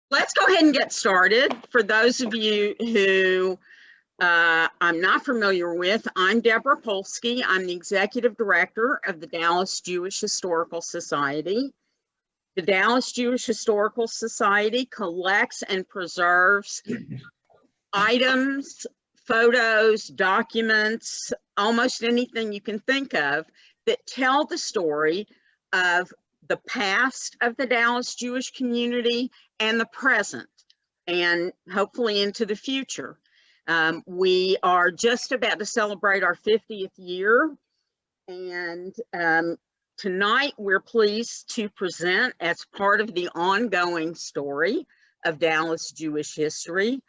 Let's go ahead and get started. For those of you who I'm not familiar with, I'm Deborah Polsky. I'm the Executive Director of the Dallas Jewish Historical Society. The Dallas Jewish Historical Society collects and preserves items, photos, documents, almost anything you can think of that tell the story of the past of the Dallas Jewish community and the present, and hopefully into the future. We are just about to celebrate our 50th year, and tonight we're pleased to present, as part of the ongoing story of Dallas Jewish history,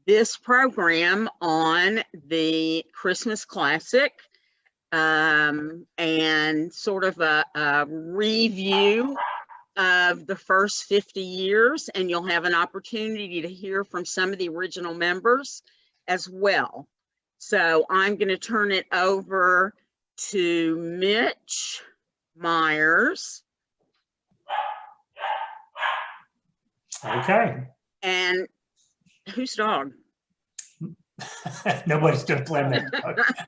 this program on the Christmas classic, and sort of a review of the first 50 years, and you'll have an opportunity to hear from some of the original members as well. So I'm going to turn it over to Mitch Meyers. Okay. And whose dog? Nobody's going to blame that.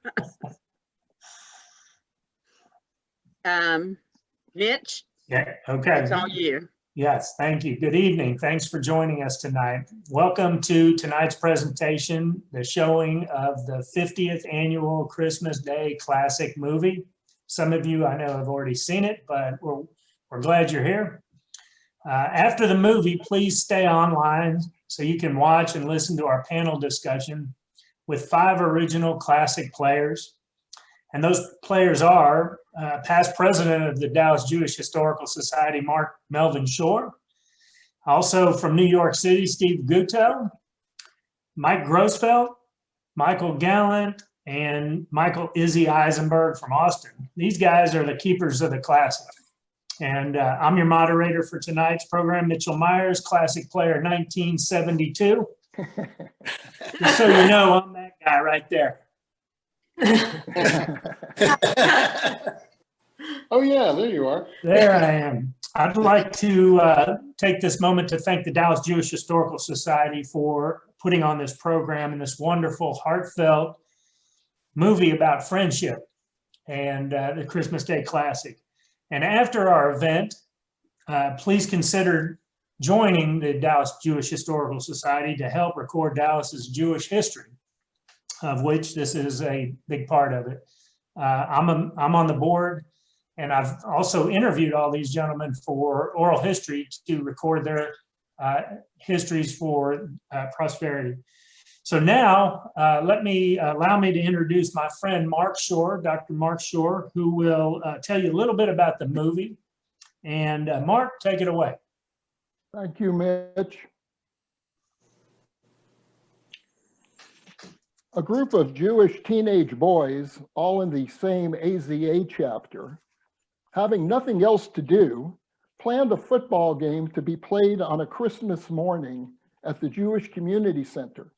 Mitch? Yeah, okay. It's all you. Yes, thank you. Good evening. Thanks for joining us tonight. Welcome to tonight's presentation, the showing of the 50th annual Christmas Day Classic movie. Some of you I know have already seen it, but we're glad you're here. After the movie, please stay online so you can watch and listen to our panel discussion with 5 original classic players. And those players are past president of the Dallas Jewish Historical Society, Melvin Schor. Also from New York City, Steve Gutow, Mike Grossfeld, Michael Gallant, and Michael Izzy Eisenberg from Austin. These guys are the keepers of the classic. And I'm your moderator for tonight's program, Mitchell Meyers, classic player 1972. Just so you know, I'm that guy right there. Oh yeah, there you are. There I am. I'd like to take this moment to thank the Dallas Jewish Historical Society for putting on this program and this wonderful, heartfelt movie about friendship and the Christmas Day Classic. And after our event, please consider joining the Dallas Jewish Historical Society to help record Dallas's Jewish history, of which this is a big part of it. I'm on the board, and I've also interviewed all these gentlemen for oral history to record their histories for prosperity. So now, allow me to introduce my friend Mark Schor, Dr. Mark Schor, who will tell you a little bit about the movie. And Mark, take it away. Thank you, Mitch. A group of Jewish teenage boys, all in the same AZA chapter, having nothing else to do, planned a football game to be played on a Christmas morning at the Jewish Community Center,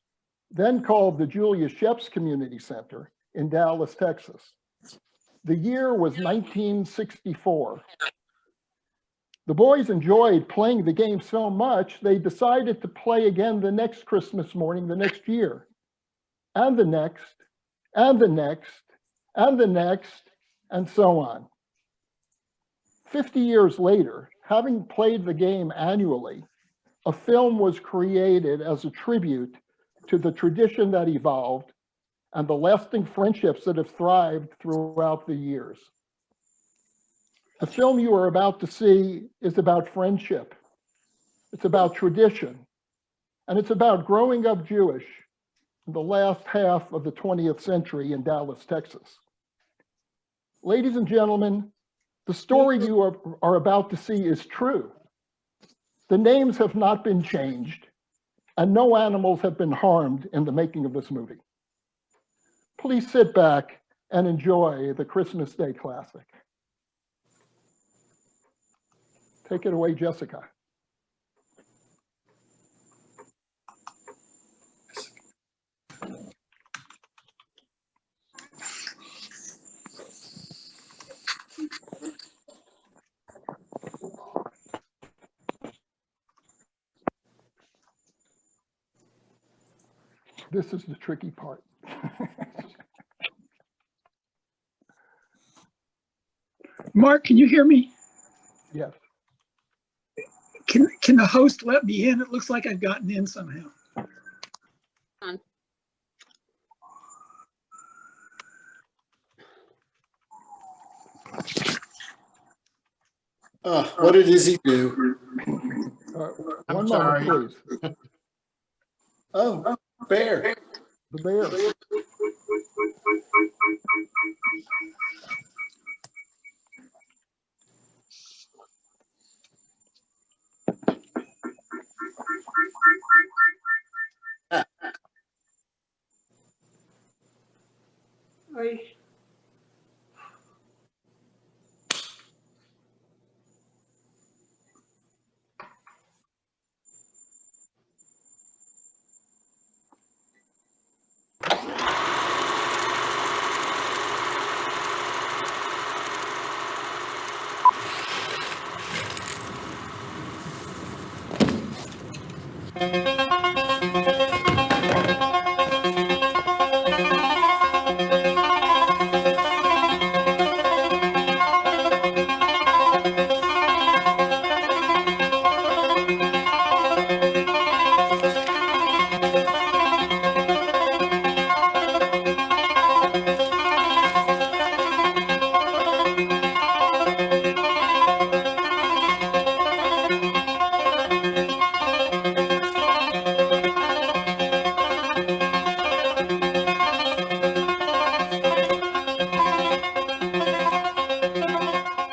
then called the Julia Sheps Community Center in Dallas, Texas. The year was 1964. The boys enjoyed playing the game so much, they decided to play again the next Christmas morning the next year, and the next, and the next, and the next, and so on. 50 years later, having played the game annually, a film was created as a tribute to the tradition that evolved and the lasting friendships that have thrived throughout the years. The film you are about to see is about friendship. It's about tradition, and it's about growing up Jewish in the last half of the 20th century in Dallas, Texas. Ladies and gentlemen, the story you are about to see is true. The names have not been changed, and no animals have been harmed in the making of this movie. Please sit back and enjoy the Christmas Day Classic. Take it away, Jessica. This is the tricky part. Mark, can you hear me? Yes. Can the host let me in? It looks like I've gotten in somehow. What did Izzy do? One moment, please. Oh, bear. The bear.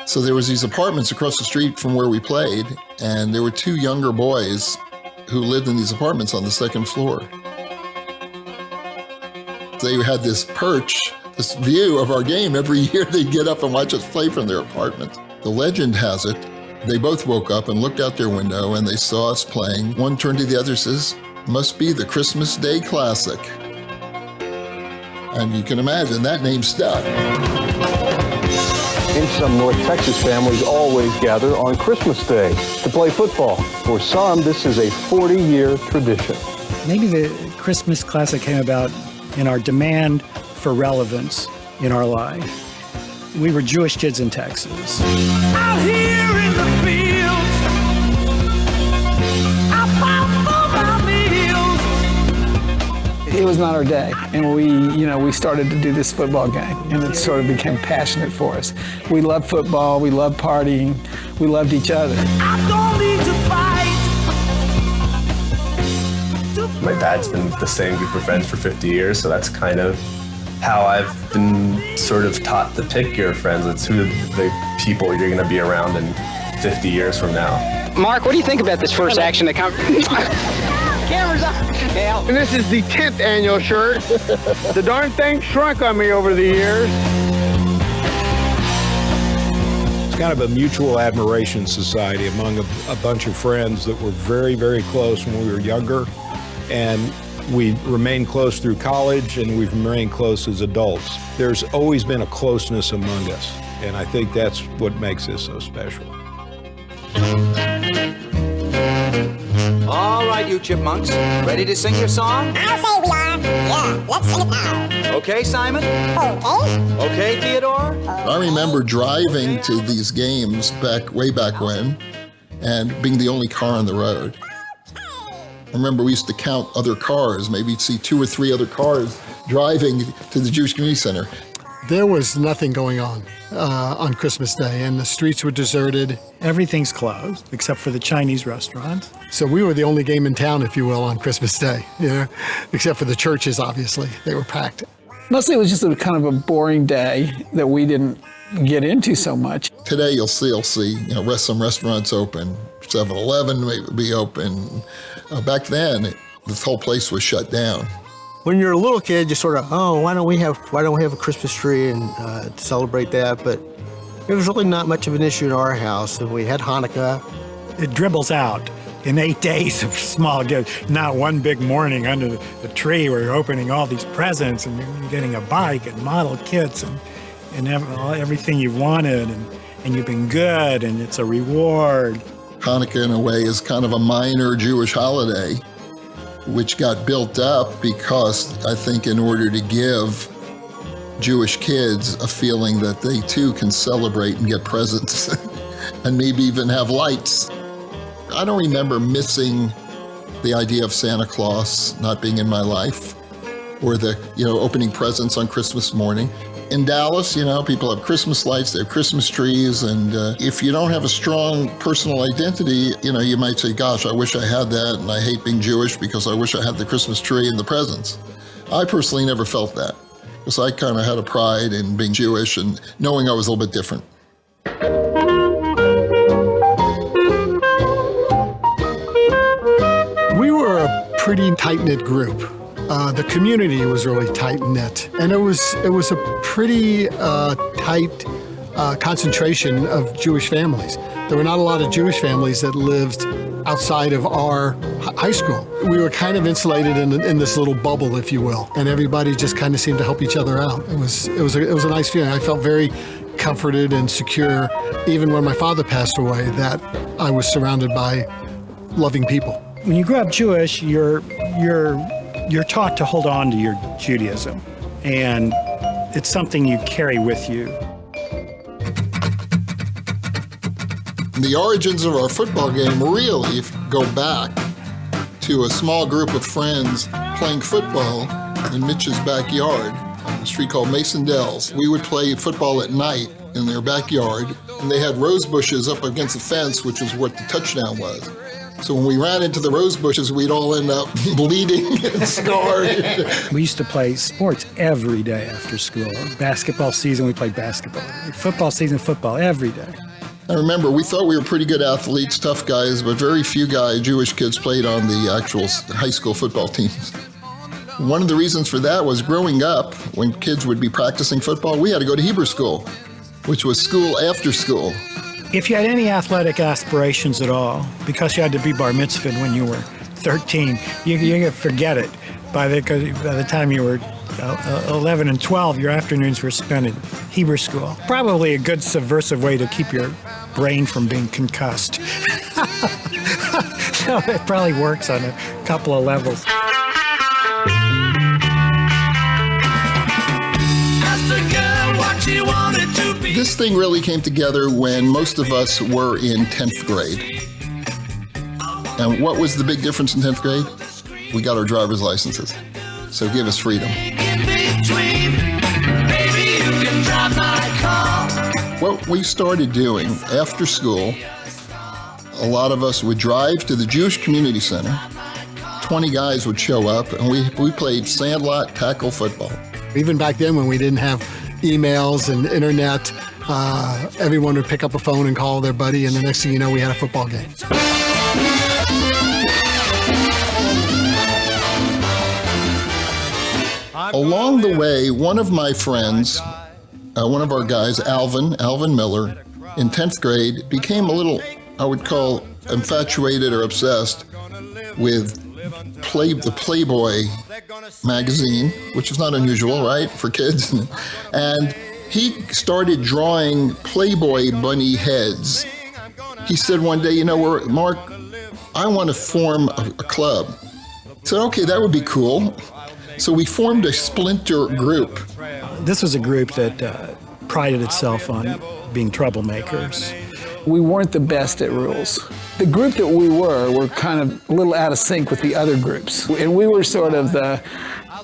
So there was these apartments across the street from where we played, and there were two younger boys who lived in these apartments on the second floor. They had this perch, this view of our game. Every year they'd get up and watch us play from their apartment. The legend has it, they both woke up and looked out their window and they saw us playing. One turned to the other and says, "Must be the Christmas Day Classic." And you can imagine that name stuck. In some North Texas families always gather on Christmas Day to play football. For some, this is a 40-year tradition. Maybe the Christmas Classic came about in our demand for relevance in our life. We were Jewish kids in Texas. Out here in the fields, I found for my meals. It was not our day, and we started to do this football game, and it sort of became passionate for us. We loved football, we loved partying, we loved each other. I don't need to fight. My dad's been with the same group of friends for 50 years, so that's kind of how I've been sort of taught to pick your friends. It's who the people you're going to be around in 50 years from now. Mark, what do you think about this first action that comes? Camera's up. And this is the 10th annual shirt. The darn thing shrunk on me over the years. It's kind of a mutual admiration society among a bunch of friends that were very, very close when we were younger. And we remained close through college, and we've remained close as adults. There's always been a closeness among us, and I think that's what makes this so special. All right, you chipmunks, ready to sing your song? I'll say we are. Yeah, let's sing it now. Okay, Simon? Okay. Okay, Theodore? I remember driving to these games way back when, and being the only car on the road. I remember we used to count other cars, maybe see 2 or 3 other cars driving to the Jewish Community Center. There was nothing going on Christmas Day, and the streets were deserted. Everything's closed except for the Chinese restaurants. So we were the only game in town, if you will, on Christmas Day, except for the churches, obviously. They were packed. Mostly it was just a kind of a boring day that we didn't get into so much. Today you'll see some restaurants open, 7-Eleven may be open. Back then, this whole place was shut down. When you're a little kid, you sort of, why don't we have a Christmas tree and celebrate that? But it was really not much of an issue in our house. And we had Hanukkah. It dribbles out in 8 days of small gifts. Not one big morning under the tree where you're opening all these presents and you're getting a bike and model kits and everything you've wanted, and you've been good, and it's a reward. Hanukkah, in a way, is kind of a minor Jewish holiday. which got built up because I think in order to give Jewish kids a feeling that they too can celebrate and get presents and maybe even have lights. I don't remember missing the idea of Santa Claus not being in my life, or the, opening presents on Christmas morning. In Dallas, people have Christmas lights, they have Christmas trees, and if you don't have a strong personal identity, you might say, gosh, I wish I had that, and I hate being Jewish because I wish I had the Christmas tree and the presents. I personally never felt that, because I kind of had a pride in being Jewish and knowing I was a little bit different. We were a pretty tight-knit group. The community was really tight-knit, and it was a pretty tight concentration of Jewish families. There were not a lot of Jewish families that lived outside of our high school. We were kind of insulated in this little bubble, if you will, and everybody just kind of seemed to help each other out. It was a nice feeling. I felt very comforted and secure, even when my father passed away, that I was surrounded by loving people. When you grow up Jewish, you're taught to hold on to your Judaism, and it's something you carry with you. The origins of our football game really go back to a small group of friends playing football in Mitch's backyard on a street called Mason Dells. We would play football at night in their backyard, and they had rose bushes up against the fence, which was what the touchdown was. So when we ran into the rose bushes, we'd all end up bleeding and scarred. We used to play sports every day after school. Basketball season, we played basketball. Football season, football every day. I remember we thought we were pretty good athletes, tough guys, but very few Jewish kids played on the actual high school football teams. One of the reasons for that was growing up, when kids would be practicing football, we had to go to Hebrew school, which was school after school. If you had any athletic aspirations at all, because you had to be bar mitzvahed when you were 13, you could forget it. By the time you were 11 and 12, your afternoons were spent in Hebrew school. Probably a good subversive way to keep your brain from being concussed. So it probably works on a couple of levels. This thing really came together when most of us were in 10th grade. And what was the big difference in 10th grade? We got our driver's licenses. So give us freedom. What we started doing after school, a lot of us would drive to the Jewish Community Center. 20 guys would show up, and we played sandlot tackle football. Even back then, when we didn't have emails and internet, everyone would pick up a phone and call their buddy, and the next thing you know, we had a football game. Along the way, one of my friends, one of our guys, Alvin Miller, in 10th grade, became a little, I would call, infatuated or obsessed with the Playboy magazine, which is not unusual, right, for kids. And he started drawing Playboy bunny heads. He said one day, Mark, I want to form a club. I said, okay, that would be cool. So we formed a splinter group. This was a group that prided itself on being troublemakers. We weren't the best at rules. The group that we were kind of a little out of sync with the other groups. And we were sort of the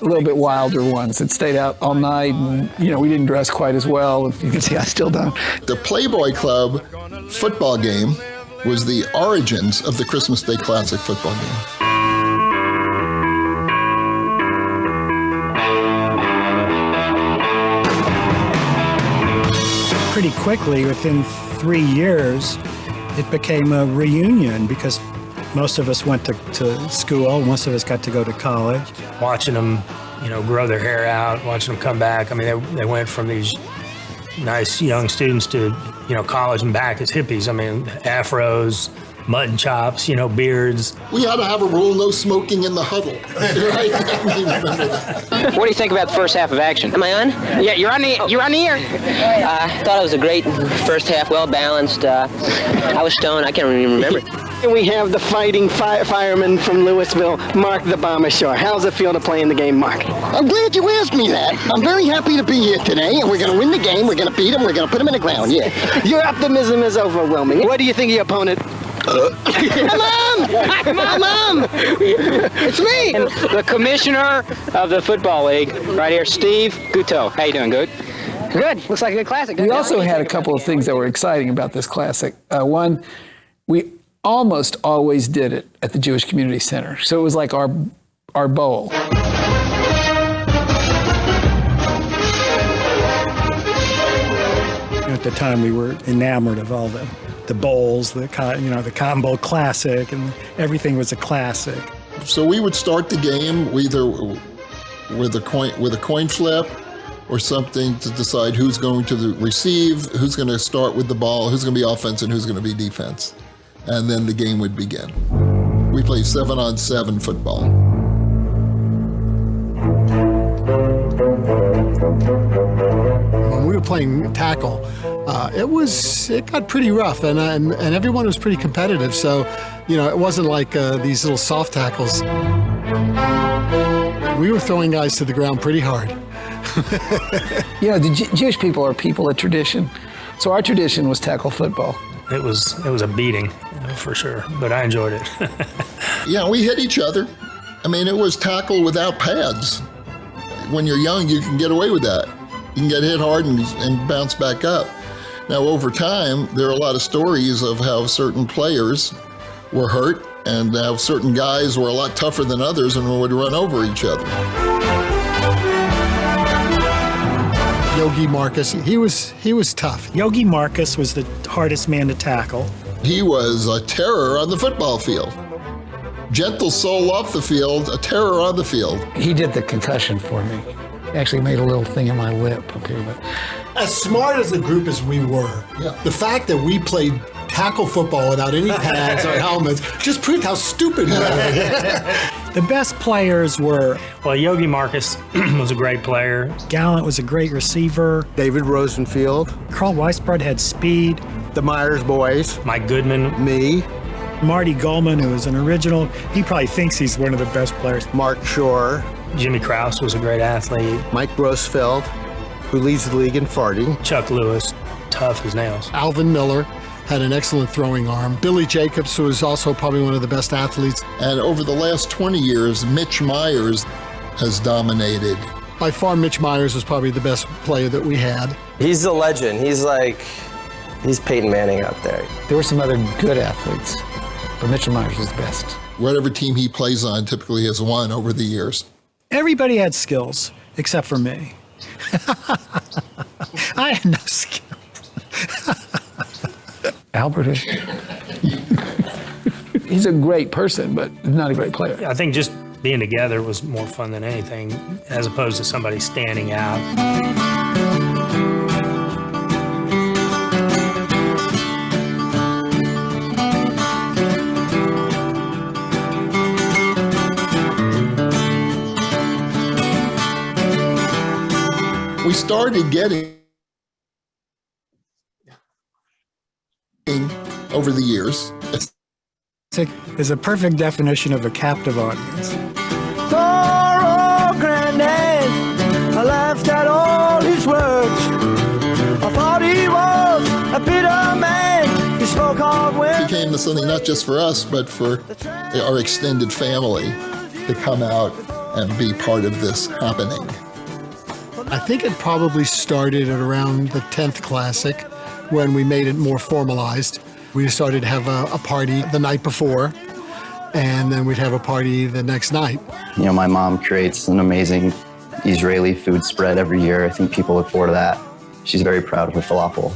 a little bit wilder ones that stayed out all night, and we didn't dress quite as well. You can see I still don't. The Playboy Club football game was the origins of the Christmas Day Classic football game. Pretty quickly, within 3 years, it became a reunion because most of us went to school, most of us got to go to college. Watching them, grow their hair out, watching them come back. I mean, they went from these nice young students to, college and back as hippies. I mean, afros, mutton chops, beards. We had to have a rule, no smoking in the huddle. Right? What do you think about the first half of action? Am I on? Yeah, you're on the air. I thought it was a great first half, well balanced. I was stoned. I can't even remember it. And we have the fighting fireman from Louisville, Mark the Bomber Schor. How's it feel to play in the game, Mark? I'm glad you asked me that. I'm very happy to be here today, and we're going to win the game. We're going to beat them. We're going to put them in the ground, yeah. Your optimism is overwhelming. What do you think of your opponent? Mom! Mom! It's me! And the commissioner of the Football League, right here, Steve Gutow. How you doing, good? Good. Looks like a good classic. We also had a couple of things that were exciting about this classic. One, we almost always did it at the Jewish Community Center. So it was like our bowl. At the time, we were enamored of all the bowls, the Cotton Bowl Classic, and everything was a classic. So we would start the game either with a coin flip or something to decide who's going to receive, who's going to start with the ball, who's going to be offense, and who's going to be defense. And then the game would begin. We played 7-on-7 football. When we were playing tackle, it got pretty rough, and everyone was pretty competitive. So, it wasn't like these little soft tackles. We were throwing guys to the ground pretty hard. The Jewish people are people of tradition. So our tradition was tackle football. It was a beating, for sure, but I enjoyed it. Yeah, we hit each other. I mean, it was tackle without pads. When you're young, you can get away with that. You can get hit hard and bounce back up. Now, over time, there are a lot of stories of how certain players were hurt and how certain guys were a lot tougher than others and would run over each other. Yogi Marcus, he was tough. Yogi Marcus was the hardest man to tackle. He was a terror on the football field. Gentle soul off the field, a terror on the field. He did the concussion for me. Actually made a little thing in my lip. Okay, but as smart as a group as we were, the fact that we played tackle football without any pads or helmets just proved how stupid we were. The best players were... Well, Yogi Marcus was a great player. Gallant was a great receiver. David Rosenfield. Carl Weisbrod had speed. The Myers boys. Mike Goodman. Me. Marty Goldman, who was an original. He probably thinks he's one of the best players. Mark Schor. Jimmy Krause was a great athlete. Mike Grossfeld, who leads the league in farting. Chuck Lewis, tough as nails. Alvin Miller had an excellent throwing arm. Billy Jacobs, who was also probably one of the best athletes. And over the last 20 years, Mitch Meyers has dominated. By far, Mitch Meyers was probably the best player that we had. He's a legend. He's Peyton Manning out there. There were some other good athletes, but Mitchell Meyers was the best. Whatever team he plays on typically has won over the years. Everybody had skills, except for me. I had no skills. Albert is. He's a great person, but not a great player. I think just being together was more fun than anything, as opposed to somebody standing out. We started getting over the years. It's a perfect definition of a captive audience. Poor old granddad, I laughed at all his words. I thought he was a bitter man. He spoke hard when... It became something not just for us, but for our extended family to come out and be part of this happening. I think it probably started at around the 10th Classic when we made it more formalized. We started to have a party the night before, and then we'd have a party the next night. You know, my mom creates an amazing Israeli food spread every year. I think people look forward to that. She's very proud of her falafel.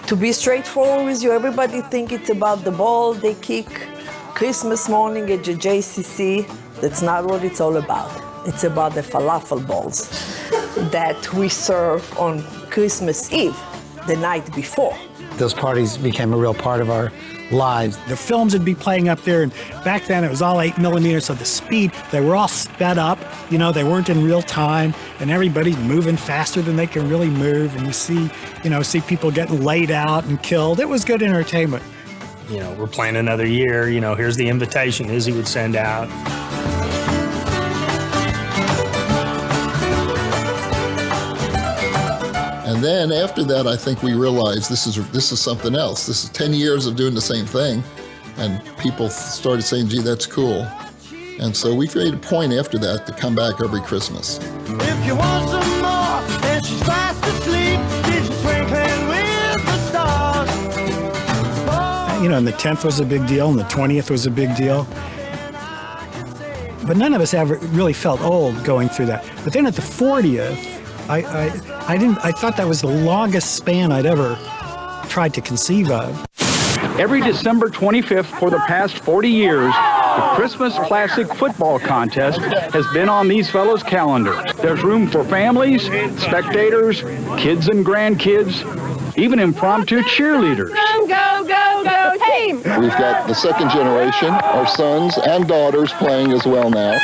To be straightforward with you, everybody think it's about the ball they kick Christmas morning at the JCC. That's not what it's all about. It's about the falafel balls that we serve on Christmas Eve, the night before. Those parties became a real part of our lives. The films would be playing up there, and back then it was all 8mm, so the speed, they were all sped up. You know, they weren't in real time, and everybody's moving faster than they can really move, and you see people getting laid out and killed. It was good entertainment. we're playing another year. Here's the invitation Izzy would send out. And then after that, I think we realized this is something else. This is 10 years of doing the same thing. And people started saying, gee, that's cool. And so we made a point after that to come back every Christmas. If you want some more, and she's fast asleep, she's twinkling with the stars. And the 10th was a big deal, and the 20th was a big deal. But none of us ever really felt old going through that. But then at the 40th, I thought that was the longest span I'd ever tried to conceive of. Every December 25th for the past 40 years, the Christmas Classic Football Contest has been on these fellows' calendar. There's room for families, spectators, kids and grandkids, even impromptu cheerleaders. Go, go, go, go, team! We've got the second generation, our sons and daughters playing as well now.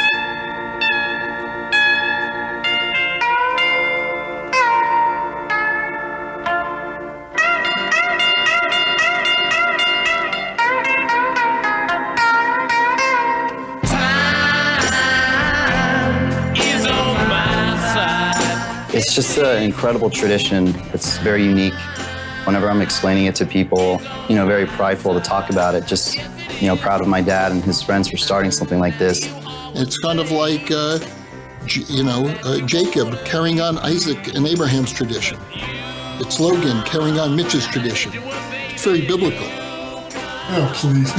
It's just an incredible tradition. It's very unique. Whenever I'm explaining it to people, very prideful to talk about it. Just, proud of my dad and his friends for starting something like this. It's kind of like, Jacob carrying on Isaac and Abraham's tradition. It's Logan carrying on Mitch's tradition. It's very biblical. Oh, please.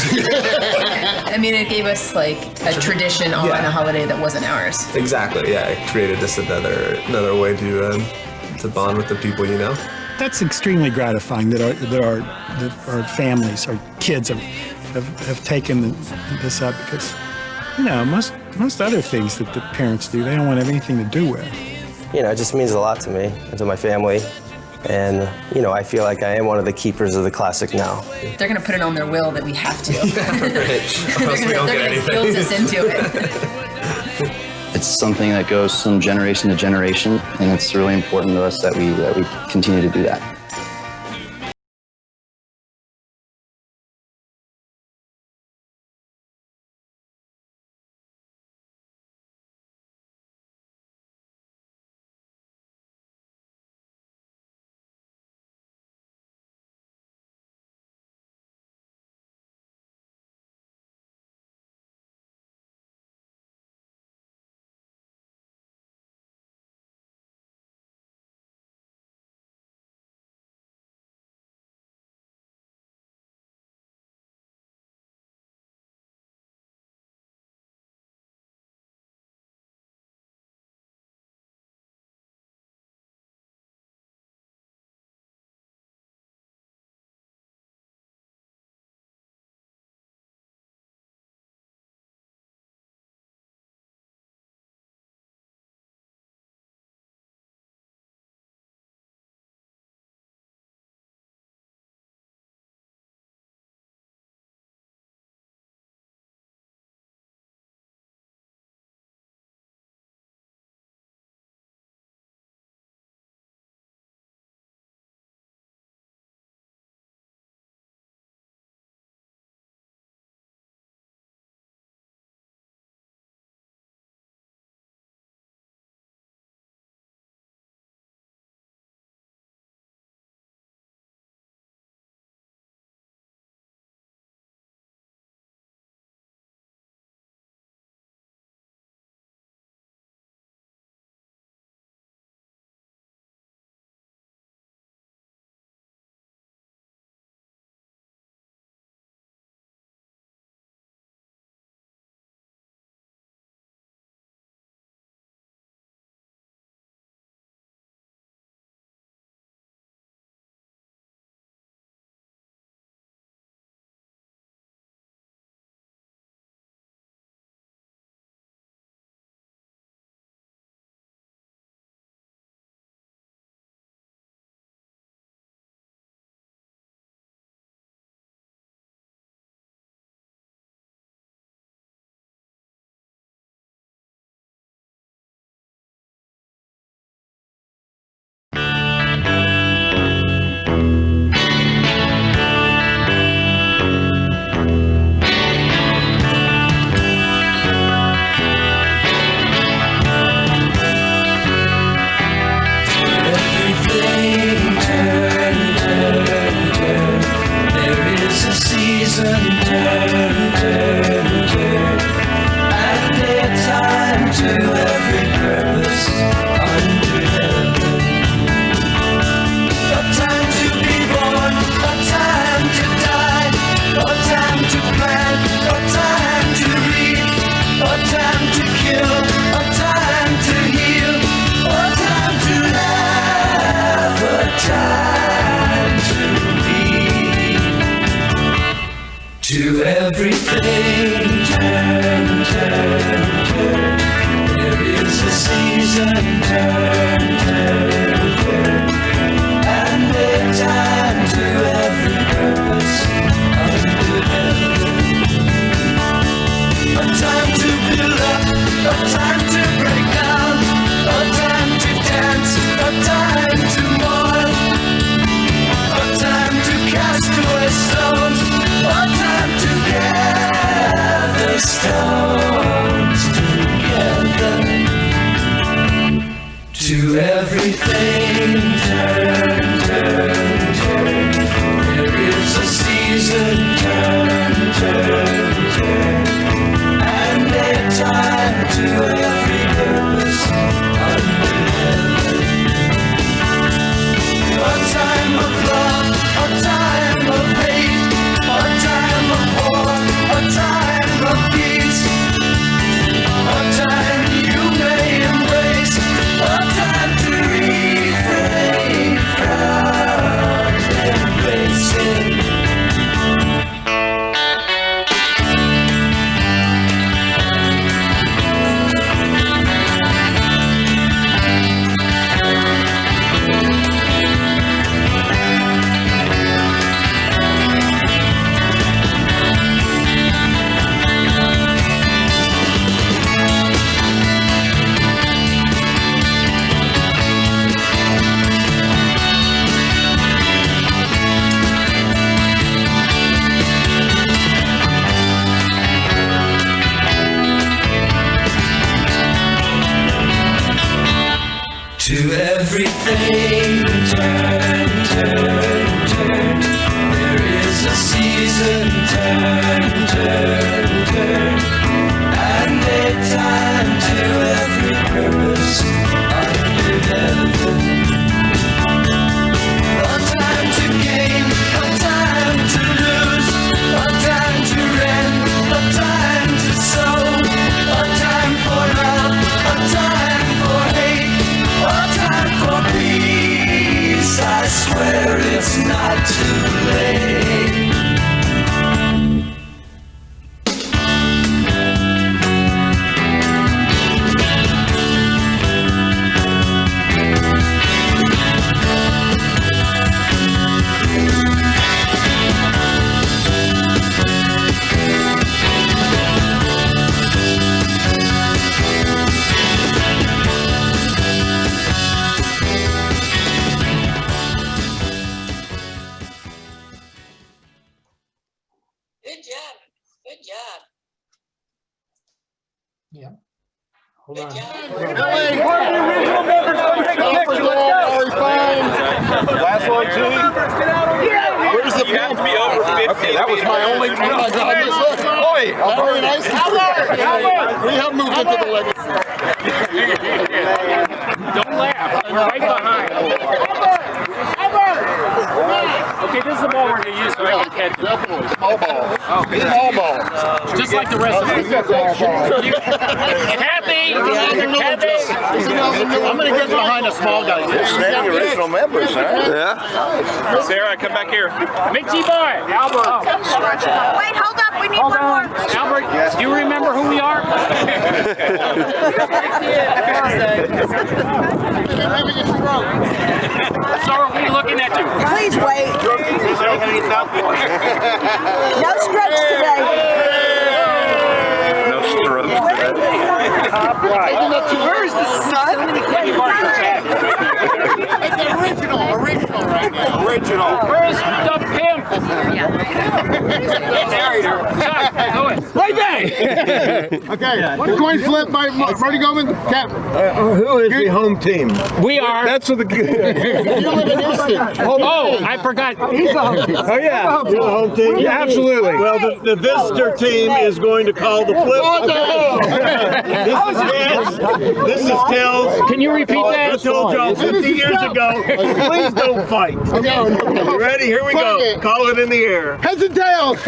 It gave us like a tradition on a holiday that wasn't ours. Exactly. Yeah, it created just another way to bond with the people you know. That's extremely gratifying that our families, our kids have taken this up because, most other things that the parents do, they don't want to have anything to do with. It just means a lot to me and to my family. And, I feel like I am one of the keepers of the classic now. They're going to put it on their will that we have to. They're going to guilt us into it. It's something that goes from generation to generation, and it's really important to us that we continue to do that. To everything, turn, turn, turn. There is a season, turn, turn, turn. And a time to every purpose under heaven. A time to build up, a time to break down, a time to dance, a time to mourn, a time to cast away stones, a time to gather stones together. To everything, turn, turn, turn. There is a season, turn, turn, turn. And a time to every purpose under heaven. A time of love, a time of hate, a time of war, a time of peace, a time you may embrace, a time to refrain from embracing. To everything, turn, turn, turn. There is a season, turn, turn, turn. And a time to every purpose under heaven. A time to gain, a time to lose, a time to rend, a time to sow, a time for love, a time for hate, a time for peace. I swear it's not too late. Hold on. Where are the original members? Come take a picture. Let's go. Last one, too. Where's the You have to be over 50. Okay, that was my only. Oh my God! Boy, very nice. We have moved into the legacy. Don't laugh. We're right behind. Okay, this is the ball we're going to use so I can catch it. Definitely. Small ball. Okay. Small ball. Just like the rest of us. Happy! I'm going to get behind a small guy. Many original members, huh? Yeah. Sarah, come back here. Mitchy boy! Albert. Wait, hold up. We need one more. Albert, do you remember who we are? So are we looking at you? Please wait. No strokes today. No strokes today. Top right. Where is the sun? It's original right now. Original. Where's the pimp? Right back! Okay, coin flip by Marty Goldman. Who is the home team? We are. That's for the good. You live in Houston. Oh, I forgot. He's the home team. Oh, yeah. You're the home team? Yeah, absolutely. Well, the visitor team is going to call the flip. This is Tails. Can you repeat that? I told y'all 50 years ago, please don't fight. You ready? Here we go. Call it in the air. Heads and tails.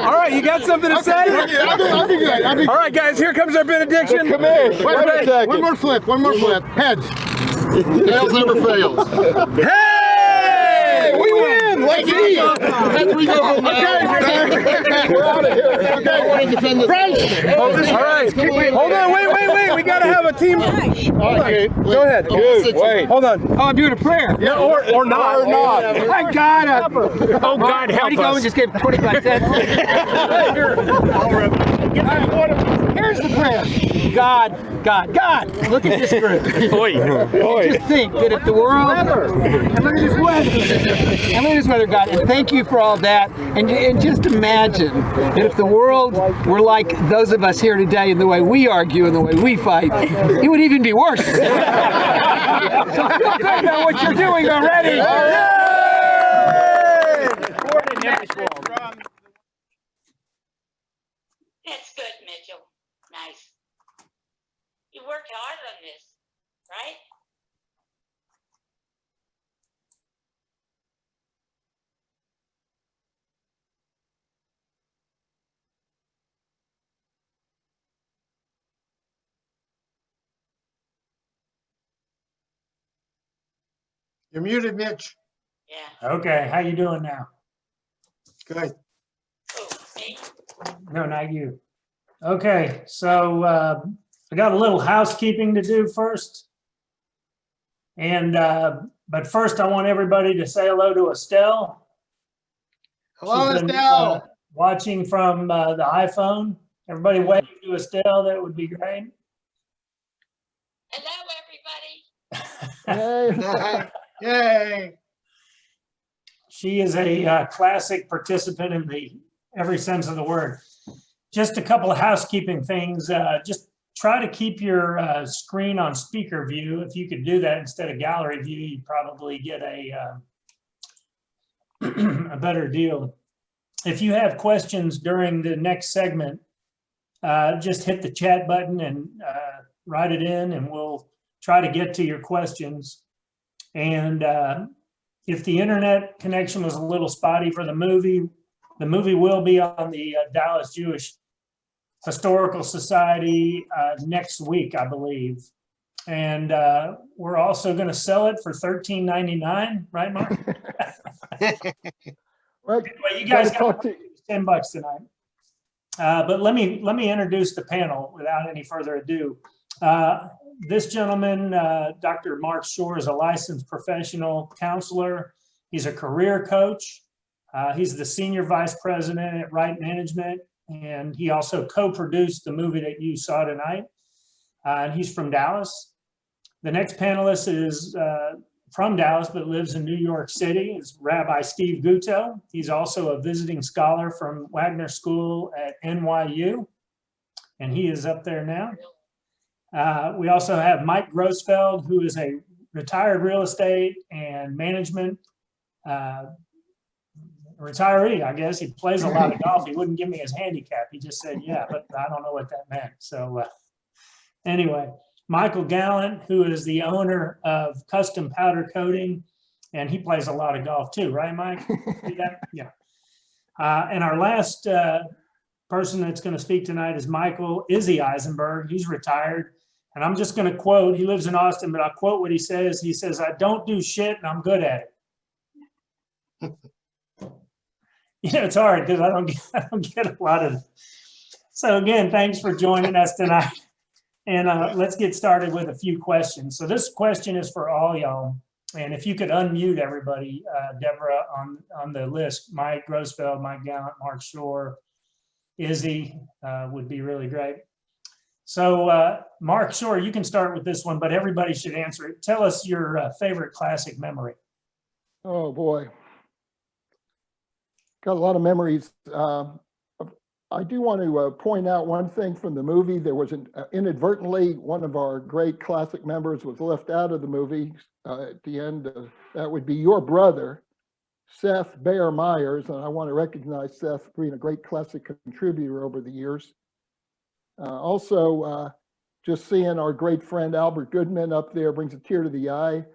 All right, you got something to say? I'll be good. All right, guys, here comes our benediction. Come here. Wait, one more flip. Heads. Tails never fails. Hey! Let's see. As we go home. We're out of here. Okay, I want to defend this. All right. Hold on. Wait. We got to have a team. Okay. Go ahead. Good. Wait. Hold on. Oh, I'm doing a prayer. Yeah, or not. Or not. I got it. Oh, God help us. Go and just give 25 cents. Here's the prayer. God, look at this group. Just think that if the world, and look at this weather, God, and thank you for all that, and just imagine that if the world were like those of us here today in the way we argue and the way we fight, it would even be worse. So feel good about what you're doing already. That's good, Mitchell. Nice. You worked hard on this, right? You're muted, Mitch. Yeah. Okay, how you doing now? Good. Oh, me? No, not you. Okay, so I got a little housekeeping to do first. And but first I want everybody to say hello to Estelle. Hello, She's been, Estelle. watching from the iPhone. Everybody wave to Estelle, that would be great. Hello, Hey. everybody. Yay. She is a classic participant in every sense of the word. Just a couple of housekeeping things. Just try to keep your screen on speaker view. If you could do that instead of gallery view, you'd probably get a better deal. If you have questions during the next segment, just hit the chat button and write it in, and we'll try to get to your questions. And if the internet connection was a little spotty for the movie will be on the Dallas Jewish Historical Society next week, I believe. And we're also going to sell it for $13.99, right, Mark? Well, you guys got $10 tonight. But let me introduce the panel without any further ado. This gentleman, Dr. Mark Schor, is a licensed professional counselor. He's a career coach. He's the senior vice president at Right Management, and he also co-produced the movie that you saw tonight. And he's from Dallas. The next panelist is from Dallas but lives in New York City. It's Rabbi Steve Gutow. He's also a visiting scholar from Wagner School at NYU, and he is up there now. We also have Mike Grossfeld, who is a retired real estate and management retiree, I guess. He plays a lot of golf. He wouldn't give me his handicap. He just said, yeah, but I don't know what that meant. So anyway, Michael Gallant, who is the owner of Custom Powder Coating, and he plays a lot of golf too, right, Mike? Yeah. And our last person that's going to speak tonight is Izzy Eisenberg. He's retired. And I'm just going to quote, he lives in Austin, but I'll quote what he says. He says, "I don't do shit and I'm good at it." You know, it's hard because I don't get a lot of. So again, thanks for joining us tonight. And let's get started with a few questions. So this question is for all y'all. And if you could unmute everybody, Deborah, on the list, Mike Grossfeld, Mike Gallant, Mark Schor, Izzy would be really great. So Mark Schor, you can start with this one, but everybody should answer it. Tell us your favorite classic memory. Oh boy. Got a lot of memories. I do want to point out one thing from the movie. There was inadvertently, one of our great classic members was left out of the movie at the end. That would be your brother, Seth Bear Meyers. And I want to recognize Seth for being a great classic contributor over the years. Also, just seeing our great friend Albert Goodman up there brings a tear to the eye.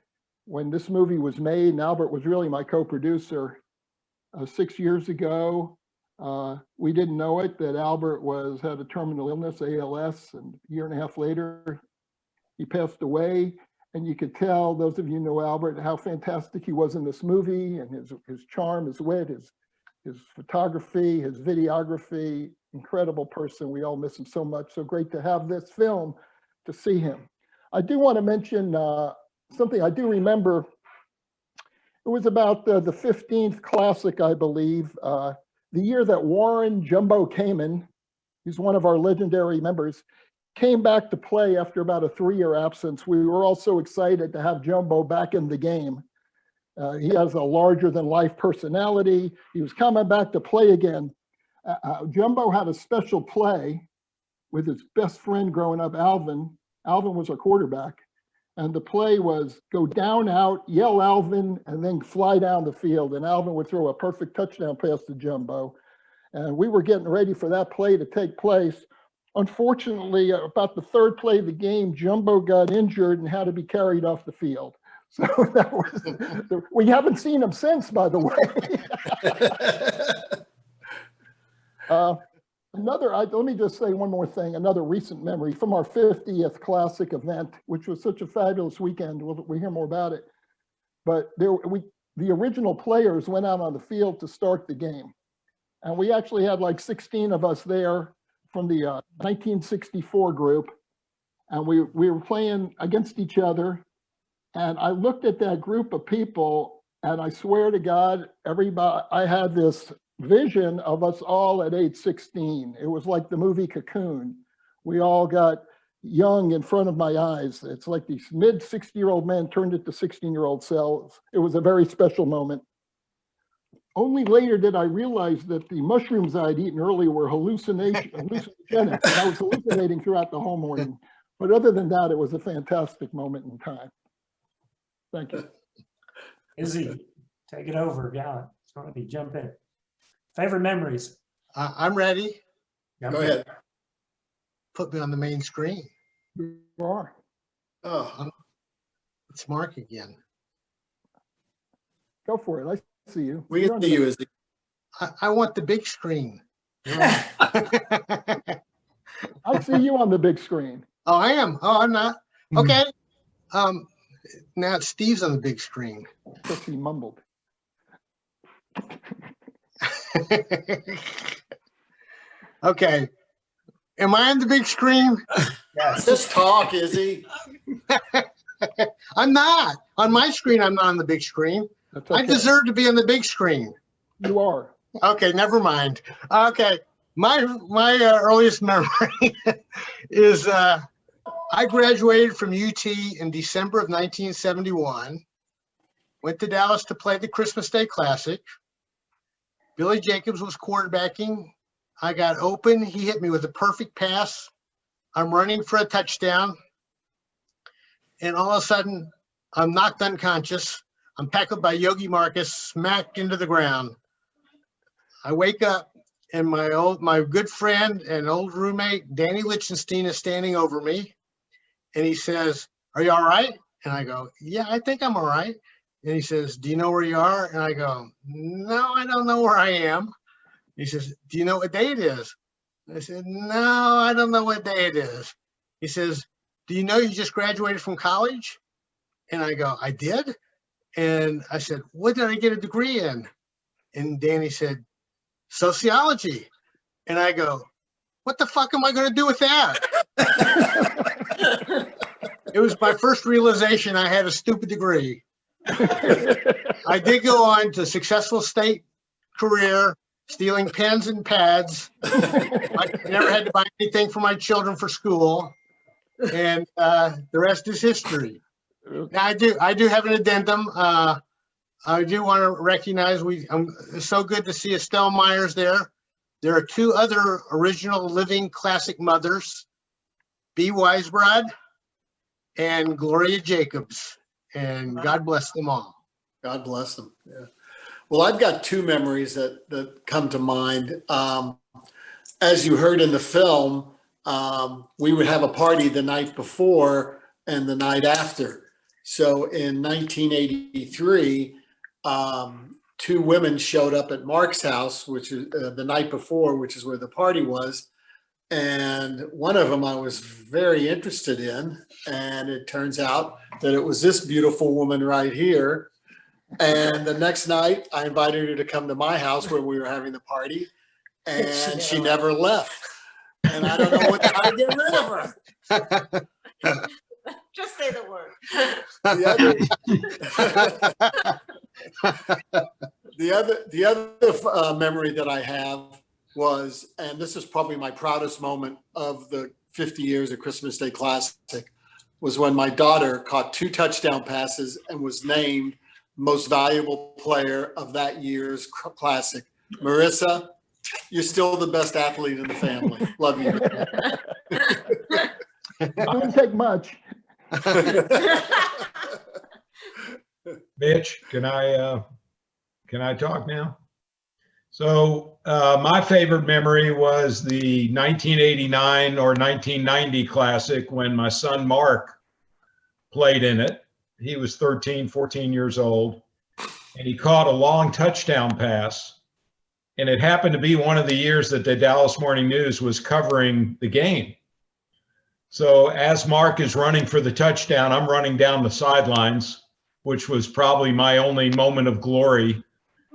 When this movie was made, and Albert was really my co-producer 6 years ago. We didn't know it, that Albert had a terminal illness, ALS, and a year and a half later, he passed away. And you could tell, those of you who know Albert, how fantastic he was in this movie, and his charm, his wit, his photography, his videography, incredible person. We all miss him so much. So great to have this film to see him. I do want to mention something I do remember. It was about the 15th Classic, I believe, the year that Warren Jumbo Kamen, he's one of our legendary members, came back to play after about a 3-year absence. We were all so excited to have Jumbo back in the game. He has a larger than life personality. He was coming back to play again. Jumbo had a special play with his best friend growing up, Alvin. Alvin was our quarterback. And the play was go down, out, yell Alvin, and then fly down the field. And Alvin would throw a perfect touchdown pass to Jumbo. And we were getting ready for that play to take place. Unfortunately, about the 3rd play of the game, Jumbo got injured and had to be carried off the field. So that was, we haven't seen him since, by the way. Let me just say one more thing, another recent memory from our 50th Classic event, which was such a fabulous weekend. We'll hear more about it. But the original players went out on the field to start the game. And we actually had like 16 of us there from the 1964 group. And we were playing against each other. And I looked at that group of people, and I swear to God, everybody, I had this vision of us all at age 16. It was like the movie Cocoon. We all got young in front of my eyes. It's like these mid 60-year-old men turned into 16-year-old selves. It was a very special moment. Only later did I realize that the mushrooms I'd eaten earlier were hallucinogenic, and I was hallucinating throughout the whole morning. But other than that, it was a fantastic moment in time. Thank you. Izzy, take it over, Gallant. It's going to be jump in. Favorite memories? I'm ready. Go ahead. Put me on the main screen. You are. Oh, it's Mark again. Go for it. I see you. We can see you, Izzy. I want the big screen. I see you on the big screen. Oh, I am. Oh, I'm not. Okay. Now Steve's on the big screen. Because he mumbled. Okay. Am I on the big screen? Yes. Just talk, Izzy. I'm not. On my screen, I'm not on the big screen. Okay. I deserve to be on the big screen. You are. Okay, never mind. Okay. My earliest memory is I graduated from UT in December of 1971. Went to Dallas to play the Christmas Day Classic. Billy Jacobs was quarterbacking. I got open. He hit me with a perfect pass. I'm running for a touchdown. And all of a sudden, I'm knocked unconscious. I'm tackled by Yogi Marcus, smacked into the ground. I wake up, and my good friend and old roommate, Danny Lichtenstein, is standing over me. And he says, "Are you all right?" And I go, "Yeah, I think I'm all right." And he says, "Do you know where you are?" And I go, "No, I don't know where I am." He says, "Do you know what day it is?" And I said, "No, I don't know what day it is." He says, "Do you know you just graduated from college?" And I go, "I did." And I said, "What did I get a degree in?" And Danny said, "Sociology." And I go, "What the fuck am I going to do with that?" It was my first realization I had a stupid degree. I did go on to a successful state career, stealing pens and pads. I never had to buy anything for my children for school. And the rest is history. Now, I do have an addendum. I do want to recognize it's so good to see Estelle Myers there. There are 2 other original living classic mothers, Bea Weisbrod and Gloria Jacobs. And God bless them all. God bless them. Yeah. Well, I've got 2 memories that come to mind. As you heard in the film, we would have a party the night before and the night after. So in 1983, 2 women showed up at Mark's house, which is the night before, which is where the party was. And one of them I was very interested in. And it turns out that it was this beautiful woman right here. And the next night, I invited her to come to my house where we were having the party. And she never left. And I don't know how to get rid of her. Just say the word. The other memory that I have was, and this is probably my proudest moment of the 50 years of Christmas Day Classic, was when my daughter caught 2 touchdown passes and was named most valuable player of that year's Classic. Marissa, you're still the best athlete in the family. Love you. It didn't take much. Mitch, can I talk now? So my favorite memory was the 1989 or 1990 Classic when my son Mark played in it. He was 13, 14 years old, and he caught a long touchdown pass. And it happened to be one of the years that the Dallas Morning News was covering the game. So as Mark is running for the touchdown, I'm running down the sidelines, which was probably my only moment of glory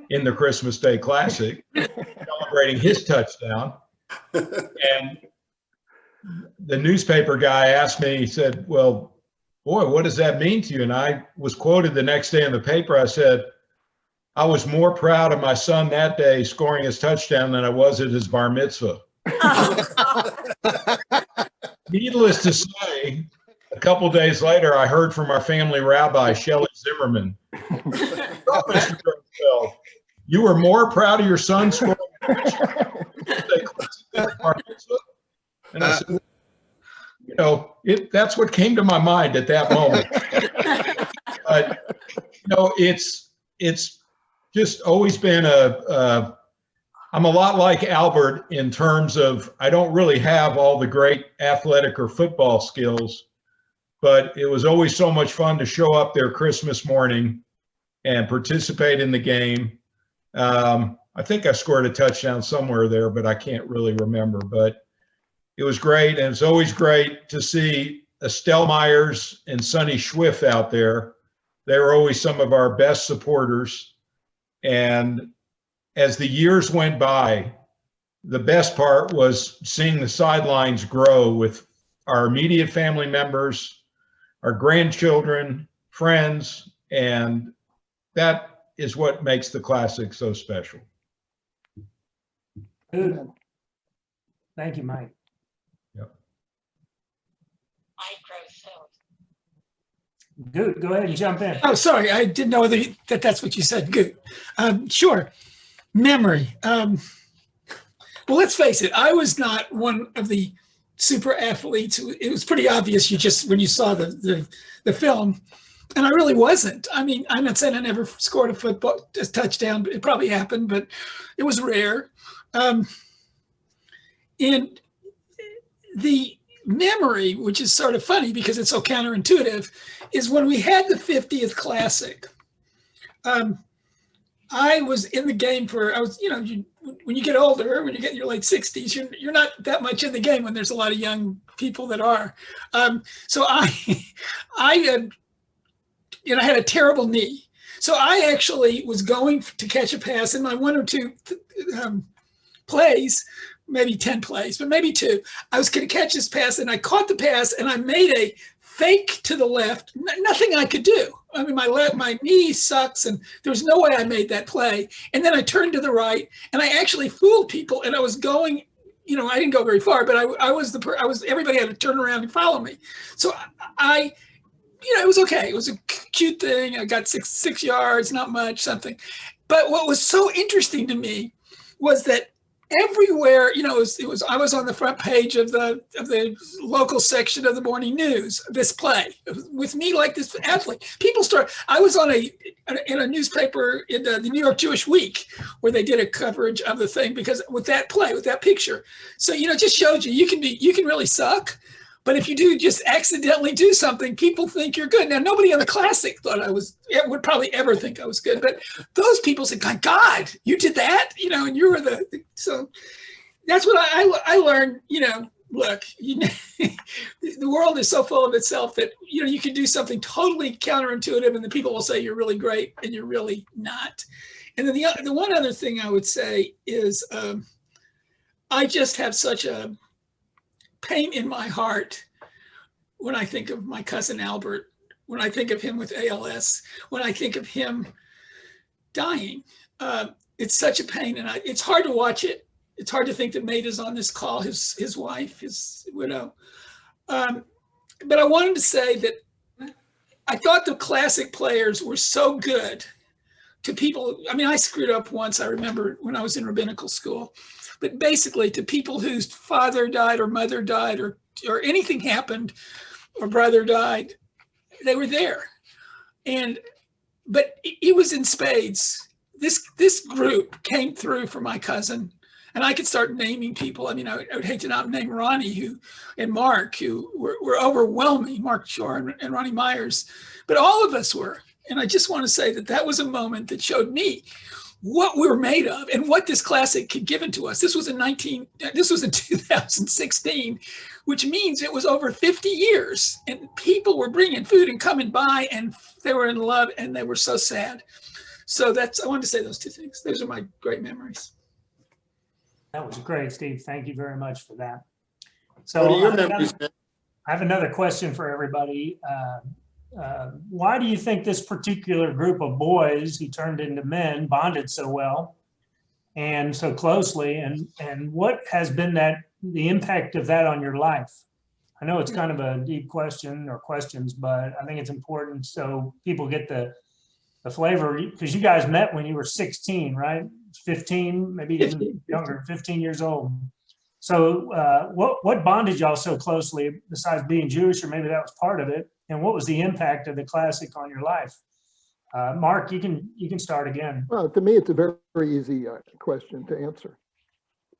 in the Christmas Day Classic, celebrating his touchdown. And the newspaper guy asked me, he said, well, boy, what does that mean to you? And I was quoted the next day in the paper. I said, I was more proud of my son that day scoring his touchdown than I was at his bar mitzvah. Needless to say, a couple days later, I heard from our family rabbi, Shelley Zimmerman. Oh, Mr. Grossfeld, you were more proud of your son scoring bar mitzvah? And I said, you know, that's what came to my mind at that moment. But, you know, it's just always been I'm a lot like Albert in terms of I don't really have all the great athletic or football skills, but it was always so much fun to show up there Christmas morning and participate in the game. I think I scored a touchdown somewhere there, but I can't really remember. But it was great, and it's always great to see Estelle Myers and Sonny Schwiff out there. They were always some of our best supporters. And as the years went by, the best part was seeing the sidelines grow with our immediate family members, our grandchildren, friends, and that is what makes the Classic so special. Good. Thank you, Mike. Yep. Mike Grossfeld. Good. Go ahead and jump in. Oh, sorry. I didn't know that's what you said. Good. Sure. Memory. Well, let's face it. I was not one of the super athletes. It was pretty obvious when you saw the film, and I really wasn't. I mean, I'm not saying I never scored a touchdown. It probably happened, but it was rare. And the memory, which is sort of funny because it's so counterintuitive, is when we had the 50th Classic. I was in the game when you get older, when you get in your late 60s, you're not that much in the game when there's a lot of young people that are. So I had a terrible knee. So I actually was going to catch a pass in my 1 or 2 plays, maybe 10 plays, but maybe 2. I was going to catch this pass, and I caught the pass, and I made a fake to the left. Nothing I could do. I mean, my knee sucks, and there was no way I made that play. And then I turned to the right, and I actually fooled people. And I was going, I didn't go very far, but everybody had to turn around and follow me. So it was okay. It was a cute thing. I got six yards, not much, something. But what was so interesting to me was that everywhere, I was on the front page of the local section of the morning news, this play with me like this athlete. I was in a newspaper in the New York Jewish Week where they did a coverage of the thing because with that play, with that picture. So, it just showed you can really suck. But if you do just accidentally do something, people think you're good. Now, nobody on the Classic would probably ever think I was good. But those people said, God, you did that? And you were so that's what I learned, look, the world is so full of itself that, you can do something totally counterintuitive and the people will say you're really great and you're really not. And then the one other thing I would say is I just have such a pain in my heart when I think of my cousin Albert, when I think of him with ALS, when I think of him dying. It's such a pain, and it's hard to watch it. It's hard to think that Maida's on this call, his wife, his widow. But I wanted to say that I thought the classic players were so good to people. I mean, I screwed up once, I remember when I was in rabbinical school, but basically to people whose father died or mother died or anything happened or brother died, they were there. But it was in spades. This group came through for my cousin, and I could start naming people. I mean, I would hate to not name Ronnie and Mark, who were overwhelming, Mark Schor and Ronnie Meyers, but all of us were. And I just want to say that was a moment that showed me what we were made of and what this classic had given to us. This was in 2016, which means it was over 50 years, and people were bringing food and coming by, and they were in love, and they were so sad. So I wanted to say those two things. Those are my great memories. That was great, Steve. Thank you very much for that. So I have another question for everybody. Why do you think this particular group of boys who turned into men bonded so well and so closely, and what has been the impact of that on your life? I know it's kind of a deep question or questions, but I think it's important so people get the flavor, because you guys met when you were 16, right? 15, maybe even younger, 15 years old. So what bonded y'all so closely besides being Jewish, or maybe that was part of it? And what was the impact of the classic on your life? Mark, you can start again. Well, to me, it's a very, very easy question to answer.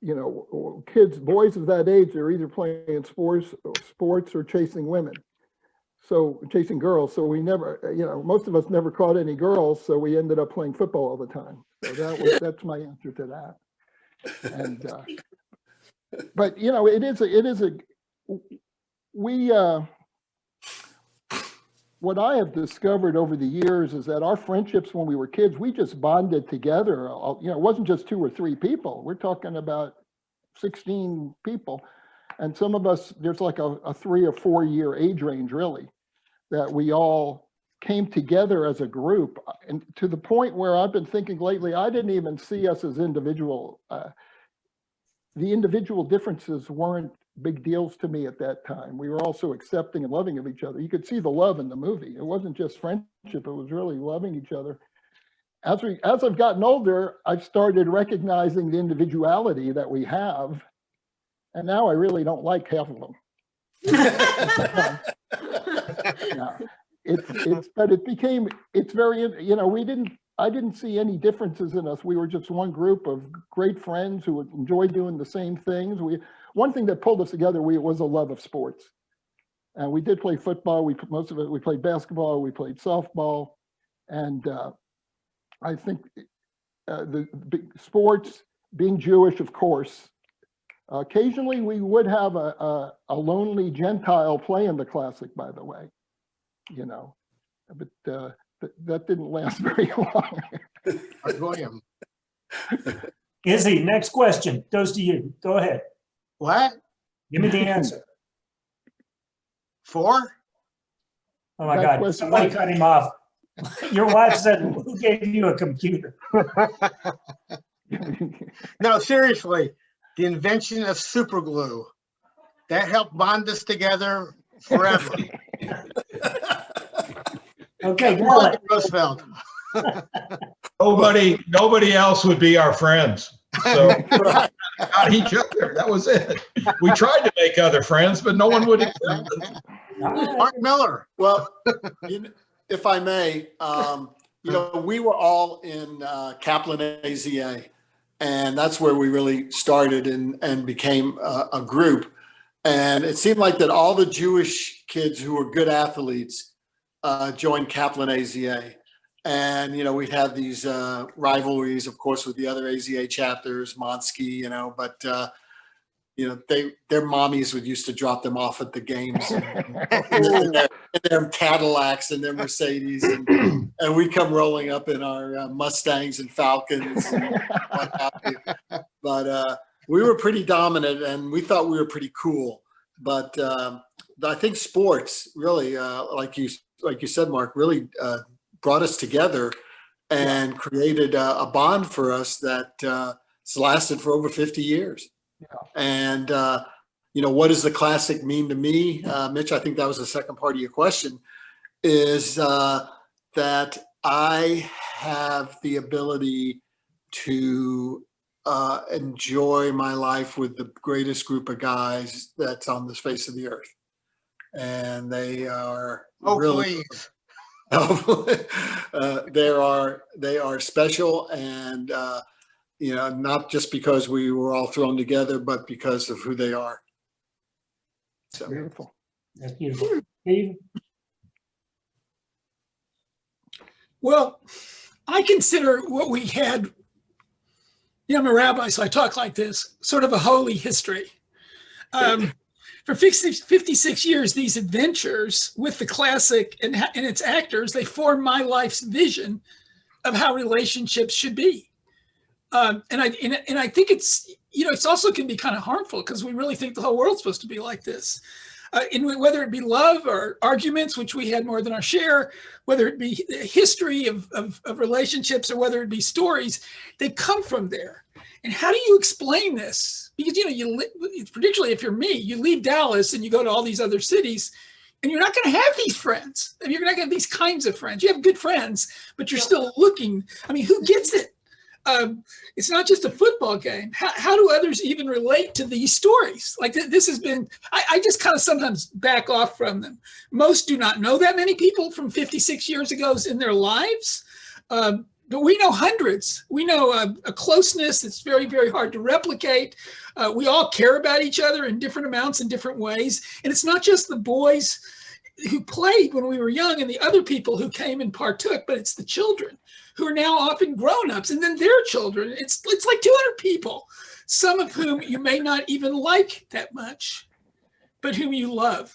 Boys of that age, they're either playing sports or chasing women. So chasing girls. So we never, most of us never caught any girls. So we ended up playing football all the time. So that's my answer to that. And, but what I have discovered over the years is that our friendships when we were kids, we just bonded together. It wasn't just 2 or 3 people. We're talking about 16 people. And some of us, there's like a 3 or 4 year age range, really, that we all came together as a group. And to the point where I've been thinking lately, I didn't even see us as individual. The individual differences weren't big deals to me at that time. We were also accepting and loving of each other. You could see the love in the movie. It wasn't just friendship, it was really loving each other. As I've gotten older, I've started recognizing the individuality that we have. And now I really don't like half of them. It's very, I didn't see any differences in us. We were just one group of great friends who would enjoy doing the same things. One thing that pulled us together was a love of sports. And we did play football. We played basketball, we played softball. And I think the sports, being Jewish, of course, occasionally we would have a lonely Gentile play in the classic, by the way, but that didn't last very long. William. Izzy, next question goes to you. Go ahead. What? Give me the answer. 4? Oh my God, somebody cut him off. Your wife said, who gave you a computer? No, seriously, the invention of super glue, that helped bond us together forever. Okay, Gallant. Grossfeld. Nobody else would be our friends. So got each other. That was it. We tried to make other friends, but no one would accept us. Mark Miller. Well, if I may, we were all in Kaplan AZA, and that's where we really started and became a group. And it seemed like that all the Jewish kids who were good athletes joined Kaplan AZA. And, we'd have these rivalries, of course, with the other AZA chapters, Monsky, but their mommies would used to drop them off at the games in their Cadillacs and their Mercedes, and we'd come rolling up in our Mustangs and Falcons and what have you. But we were pretty dominant, and we thought we were pretty cool. But I think sports really, like you said, Mark, really brought us together and created a bond for us that it's lasted for over 50 years. Yeah. And, what does the classic mean to me? Mitch, I think that was the second part of your question, is that I have the ability to enjoy my life with the greatest group of guys that's on the face of the earth. And they are they are special, and not just because we were all thrown together, but because of who they are. So beautiful. That's beautiful. Steve? Well, I consider what we had, I'm a rabbi, so I talk like this, sort of a holy history. For 56 years, these adventures with the classic and its actors, they formed my life's vision of how relationships should be. And I think it's, it's also can be kind of harmful because we really think the whole world's supposed to be like this. Whether it be love or arguments, which we had more than our share, whether it be the history of relationships, or whether it be stories, they come from there. And how do you explain this? Because, particularly if you're me, you leave Dallas and you go to all these other cities, and you're not going to have these friends. I mean, you're not going to have these kinds of friends. You have good friends, but you're still looking. I mean, who gets it? It's not just a football game. How do others even relate to these stories? Like this has been, I just kind of sometimes back off from them. Most do not know that many people from 56 years ago in their lives. But we know hundreds. We know a closeness that's very, very hard to replicate. We all care about each other in different amounts in different ways. And it's not just the boys who played when we were young and the other people who came and partook, but it's the children who are now often grown-ups, and then their children. It's like 200 people, some of whom you may not even like that much, but whom you love.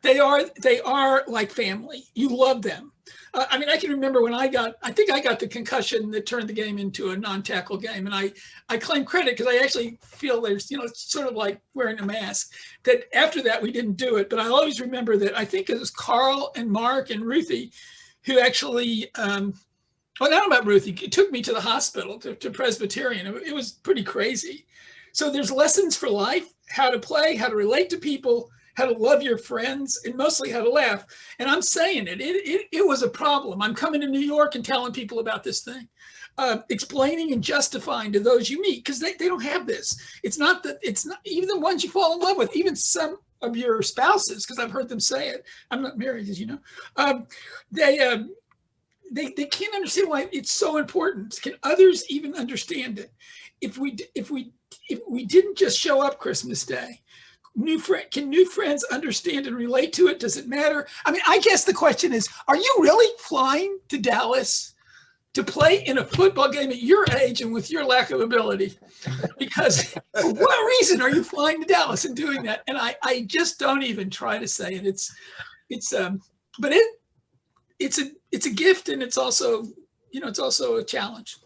They are like family. You love them. I mean, I can remember when I think I got the concussion that turned the game into a non-tackle game. And I claim credit because I actually feel there's, it's sort of like wearing a mask, that after that we didn't do it. But I always remember that I think it was Carl and Mark and Ruthie who actually, well, not about Ruthie, it took me to the hospital, to Presbyterian. It was pretty crazy. So there's lessons for life, how to play, how to relate to people, how to love your friends, and mostly how to laugh. And I'm saying it was a problem. I'm coming to New York and telling people about this thing, explaining and justifying to those you meet, because they don't have this. It's not even the ones you fall in love with, even some of your spouses, because I've heard them say it. I'm not married, as you know. They can't understand why it's so important. Can others even understand it? If we didn't just show up Christmas Day, can new friends understand and relate to it? Does it matter? I mean, I guess the question is, are you really flying to Dallas to play in a football game at your age and with your lack of ability? Because for what reason are you flying to Dallas and doing that? And I just don't even try to say it. It's a gift, and it's also a challenge.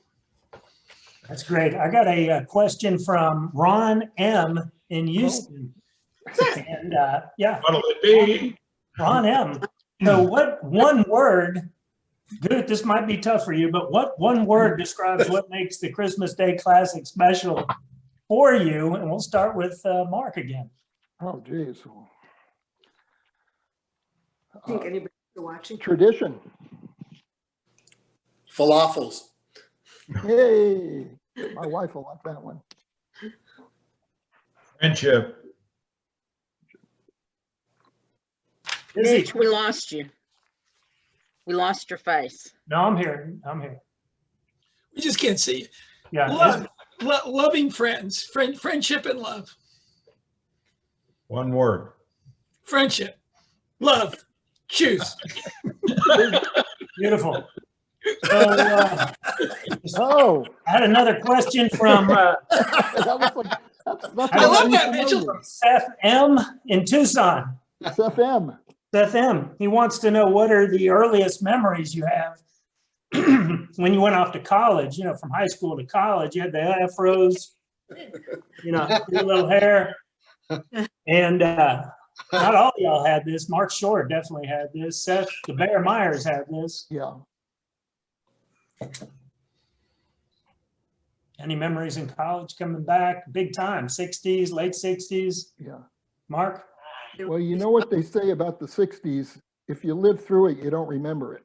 That's great. I got a question from Ron M in Houston. And yeah, Ron M. So what one word, good, this might be tough for you, but what one word describes what makes the Christmas Day Classic special for you? And we'll start with Mark again. Oh, geez. I think anybody's watching. Tradition. Falafels. Hey, my wife will like that one. Friendship. Mitch, we lost you. We lost your face. No, I'm here. We just can't see you. Yeah. Loving friends, friendship and love. One word. Friendship, love, choose. Beautiful. So, I had another question from. that I love that, Mitchell. Seth M. in Tucson. Seth M. Seth M. He wants to know what are the earliest memories you have when you went off to college, you know, from high school to college. You had the afros, you know, your little hair. And not all of y'all had this. Mark Schor definitely had this. Seth, the Bear Myers had this. Yeah. Any memories in college coming back? Big time, 60s, late 60s? Yeah. Mark? Well, you know what they say about the 60s? If you live through it, you don't remember it.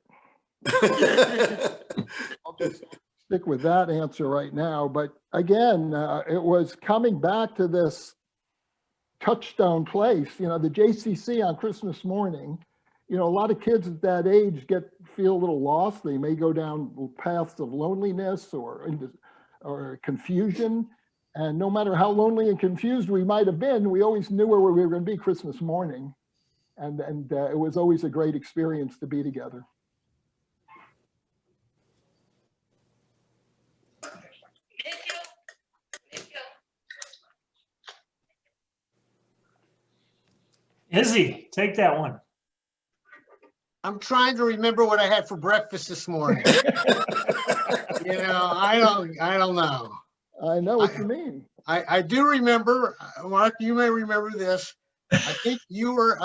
I'll just stick with that answer right now. But again, it was coming back to this touchstone place, you know, the JCC on Christmas morning. You know, a lot of kids at that age feel a little lost. They may go down paths of loneliness or confusion. And no matter how lonely and confused we might have been, we always knew where we were going to be Christmas morning. And it was always a great experience to be together. Izzy, take that one. I'm trying to remember what I had for breakfast this morning. You know, I don't know. I know what you mean. I do remember, Mark, you may remember this. I think you were,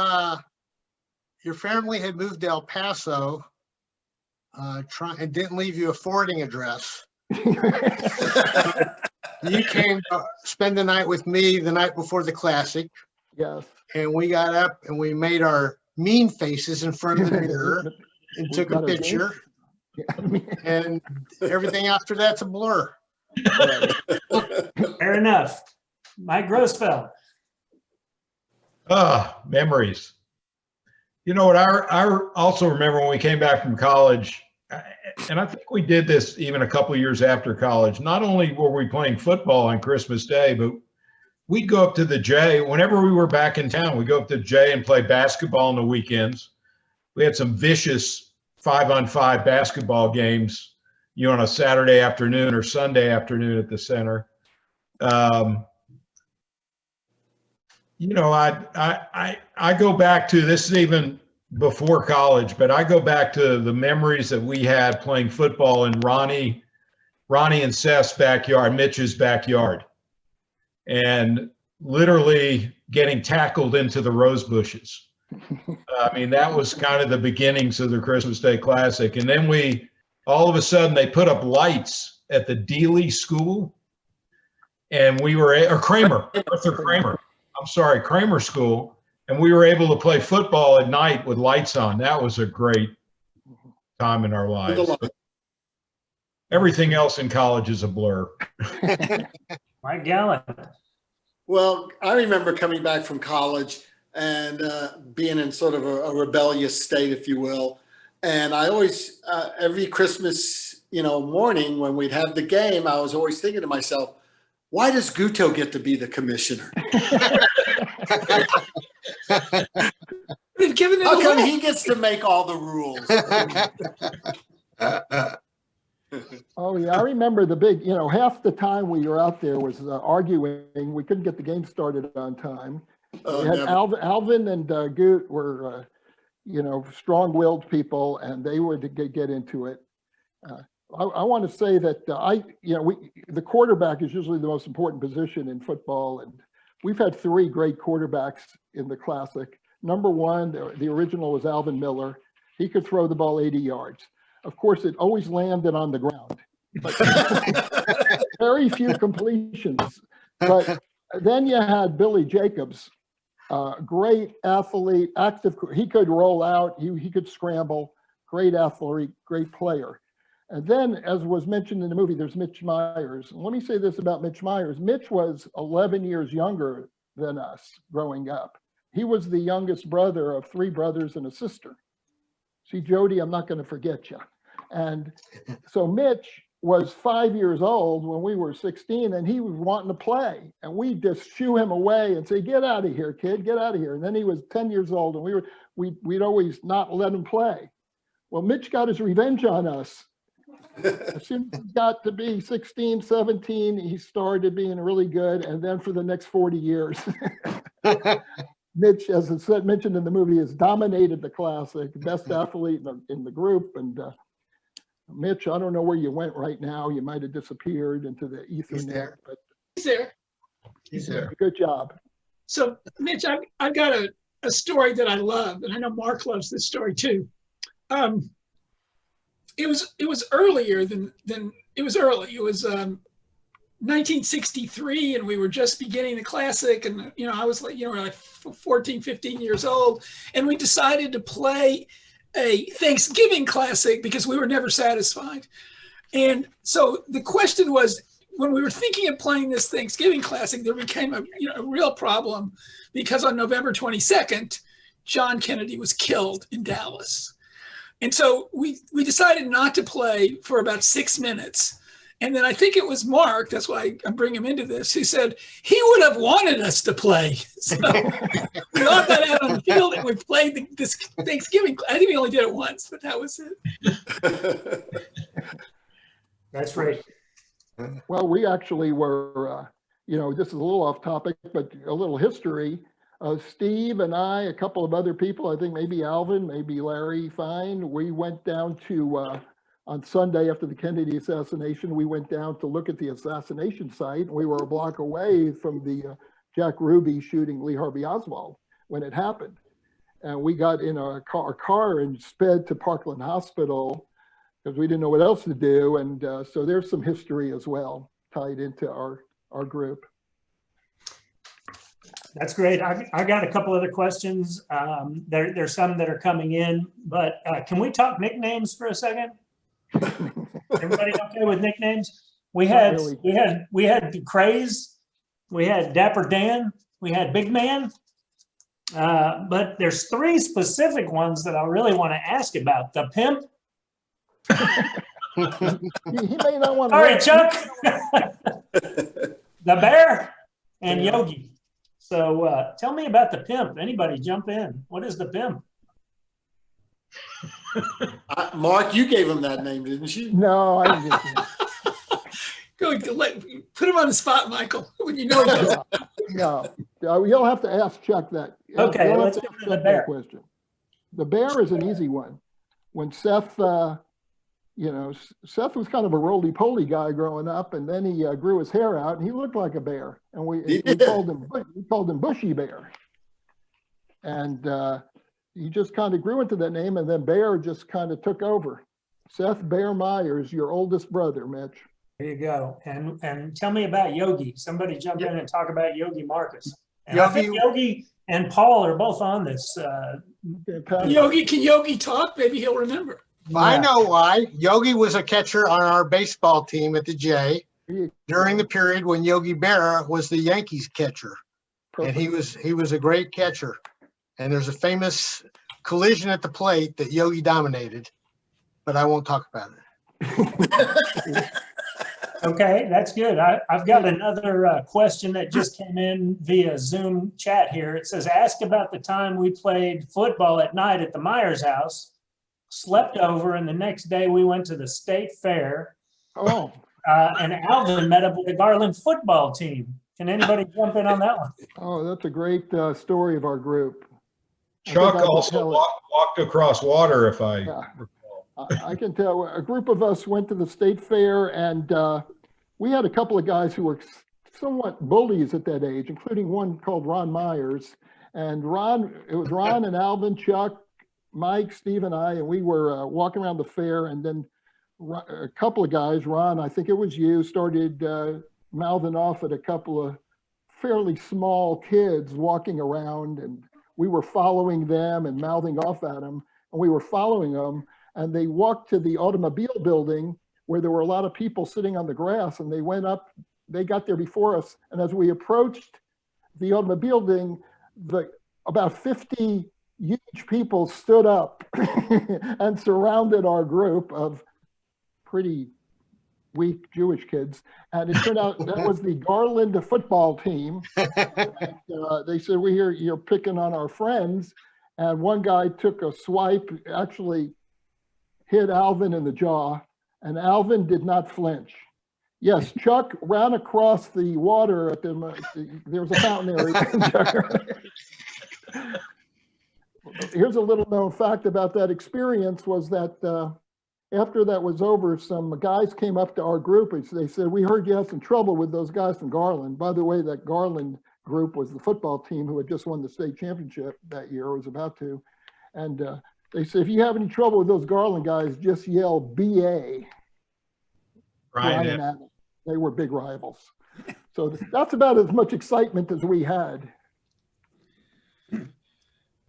your family had moved to El Paso, and didn't leave you a forwarding address. You came to spend the night with me the night before the Classic. Yes. And we got up and we made our mean faces in front of the mirror and took a picture. And everything after that's a blur. Fair enough. Mike Grossfeld. Memories. You know what, I also remember when we came back from college, and I think we did this even a couple of years after college. Not only were we playing football on Christmas Day, but we'd go up to the J. Whenever we were back in town, we'd go up to the J and play basketball on the weekends. We had some vicious 5-on-5 basketball games, you know, on a Saturday afternoon or Sunday afternoon at the center. You know, I go back to, this is even before college, but I go back to the memories that we had playing football in Ronnie and Seth's backyard, Mitch's backyard, and literally getting tackled into the rose bushes. I mean, that was kind of the beginnings of the Christmas Day Classic. And then all of a sudden, they put up lights at the Dealey School, and we were, or Kramer, Arthur Kramer. I'm sorry, Kramer School, and we were able to play football at night with lights on. That was a great time in our lives. Everything else in college is a blur. Mike Gallant. Well, I remember coming back from college and being in sort of a rebellious state, if you will. And I always, every Christmas, morning when we'd have the game, I was always thinking to myself, why does Gutow get to be the commissioner? How come he gets to make all the rules? Oh, yeah. I remember the big, half the time we were out there was arguing. We couldn't get the game started on time. We had Alvin and Gut were, strong-willed people, and they would get into it. I want to say that the quarterback is usually the most important position in football, and we've had 3 great quarterbacks in the Classic. Number one, the original was Alvin Miller. He could throw the ball 80 yards. Of course, it always landed on the ground, but very few completions. But then you had Billy Jacobs, great athlete, active. He could roll out. He could scramble. Great athlete, great player. And then, as was mentioned in the movie, there's Mitch Meyers. And let me say this about Mitch Meyers. Mitch was 11 years younger than us growing up. He was the youngest brother of 3 brothers and a sister. See, Jody, I'm not going to forget you. And so Mitch was 5 years old when we were 16, and he was wanting to play. And we just shoo him away and say, get out of here, kid, get out of here. And then he was 10 years old, and we'd always not let him play. Well, Mitch got his revenge on us. As soon as he got to be 16, 17, he started being really good. And then for the next 40 years, Mitch, as it's mentioned in the movie, has dominated the classic, best athlete in the group. And Mitch, I don't know where you went right now. You might have disappeared into the ethernet, but He's there. He's there. Good job. So, Mitch, I've got a story that I love, and I know Mark loves this story too. It was earlier than it was early. It was 1963, and we were just beginning the classic, and I was like, like 14, 15 years old, and we decided to play a Thanksgiving classic because we were never satisfied. And so the question was, when we were thinking of playing this Thanksgiving classic, there became a real problem because on November 22nd, John Kennedy was killed in Dallas. And so we decided not to play for about 6 minutes. And then I think it was Mark, that's why I'm bringing him into this, who said he would have wanted us to play. So we all got out on the field and we played this Thanksgiving. I think we only did it once, but that was it. That's right. Well, we actually were, this is a little off topic, but a little history. Steve and I, a couple of other people, I think maybe Alvin, maybe Larry Fine, we went down to, on Sunday after the Kennedy assassination, we went down to look at the assassination site. We were a block away from the Jack Ruby shooting Lee Harvey Oswald when it happened. And we got in a car and sped to Parkland Hospital because we didn't know what else to do. And so there's some history as well tied into our group. That's great. I got a couple other questions. There's some that are coming in, but can we talk nicknames for a second? Everybody okay with nicknames? We had the Craze, we had Dapper Dan, we had Big Man, but there's 3 specific ones that I really want to ask about. The Pimp. He may not want to. All right, Chuck. The Bear and Yogi. So tell me about the Pimp. Anybody jump in. What is the Pimp? Mark, you gave him that name, didn't you? No, I didn't. Put him on the spot, Michael, when you know he does. No, you'll have to ask Chuck that. Okay, let's get to the Bear. Question. The Bear is an easy one. When Seth, Seth was kind of a roly-poly guy growing up, and then he grew his hair out, and he looked like a bear, and we called him Bushy Bear, and he just kind of grew into that name, and then Bear just kind of took over. Seth Bear Meyers, your oldest brother, Mitch. There you go. And tell me about Yogi. Somebody jump in and talk about Yogi Marcus. And I think Yogi and Paul are both on this. Yogi, can Yogi talk? Maybe he'll remember. I know why. Yogi was a catcher on our baseball team at the J during the period when Yogi Berra was the Yankees catcher. Perfect. And he was a great catcher. And there's a famous collision at the plate that Yogi dominated, but I won't talk about it. Okay, that's good. I've got another question that just came in via Zoom chat here. It says, ask about the time we played football at night at the Myers house, slept over, and the next day we went to the state fair. Oh. And Alvin met up with the Garland football team. Can anybody jump in on that one? Oh, that's a great story of our group. Chuck also walked across water, if I recall. I can tell. A group of us went to the state fair, and we had a couple of guys who were somewhat bullies at that age, including one called Ron Myers. And it was Ron and Alvin, Chuck, Mike, Steve, and I, and we were walking around the fair, and then a couple of guys, Ron, I think it was you, started mouthing off at a couple of fairly small kids walking around, and we were following them and mouthing off at them, and we were following them, and they walked to the automobile building where there were a lot of people sitting on the grass, and they went up, they got there before us, and as we approached the automobile building, about 50 huge people stood up and surrounded our group of pretty weak Jewish kids. And it turned out that was the Garland football team. And, they said, we hear you're picking on our friends. And one guy took a swipe, actually hit Alvin in the jaw. and Alvin did not flinch. Yes, Chuck ran across the water at there was a fountain area. Here's a little known fact about that experience was that after that was over, some guys came up to our group and they said, we heard you had some trouble with those guys from Garland. By the way, that Garland group was the football team who had just won the state championship that year, or was about to. And they said, if you have any trouble with those Garland guys, just yell BA. Brian Adams. They were big rivals. So that's about as much excitement as we had.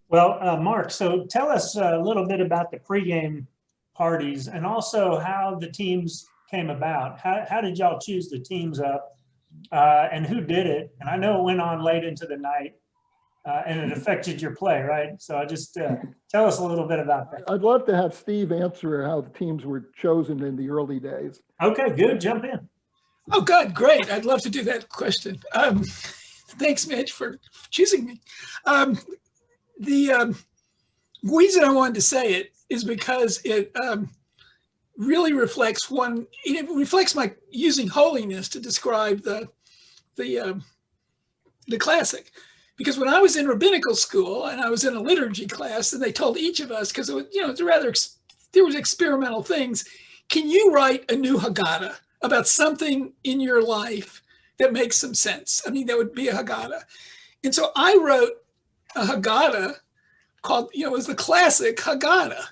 Well, Mark, so tell us a little bit about the pregame parties and also how the teams came about. How did y'all choose the teams up and who did it? And I know it went on late into the night and it affected your play, right? So I just tell us a little bit about that. I'd love to have Steve answer how the teams were chosen in the early days. Okay, good. Jump in. Oh, God, great. I'd love to do that question. Thanks, Mitch, for choosing me. The reason I wanted to say it is because it really reflects it reflects my using holiness to describe the classic. Because when I was in rabbinical school and I was in a liturgy class, and they told each of us, because it was, there was experimental things, can you write a new Haggadah about something in your life that makes some sense? I mean, that would be a Haggadah. And so I wrote a Haggadah called, it was the classic Haggadah.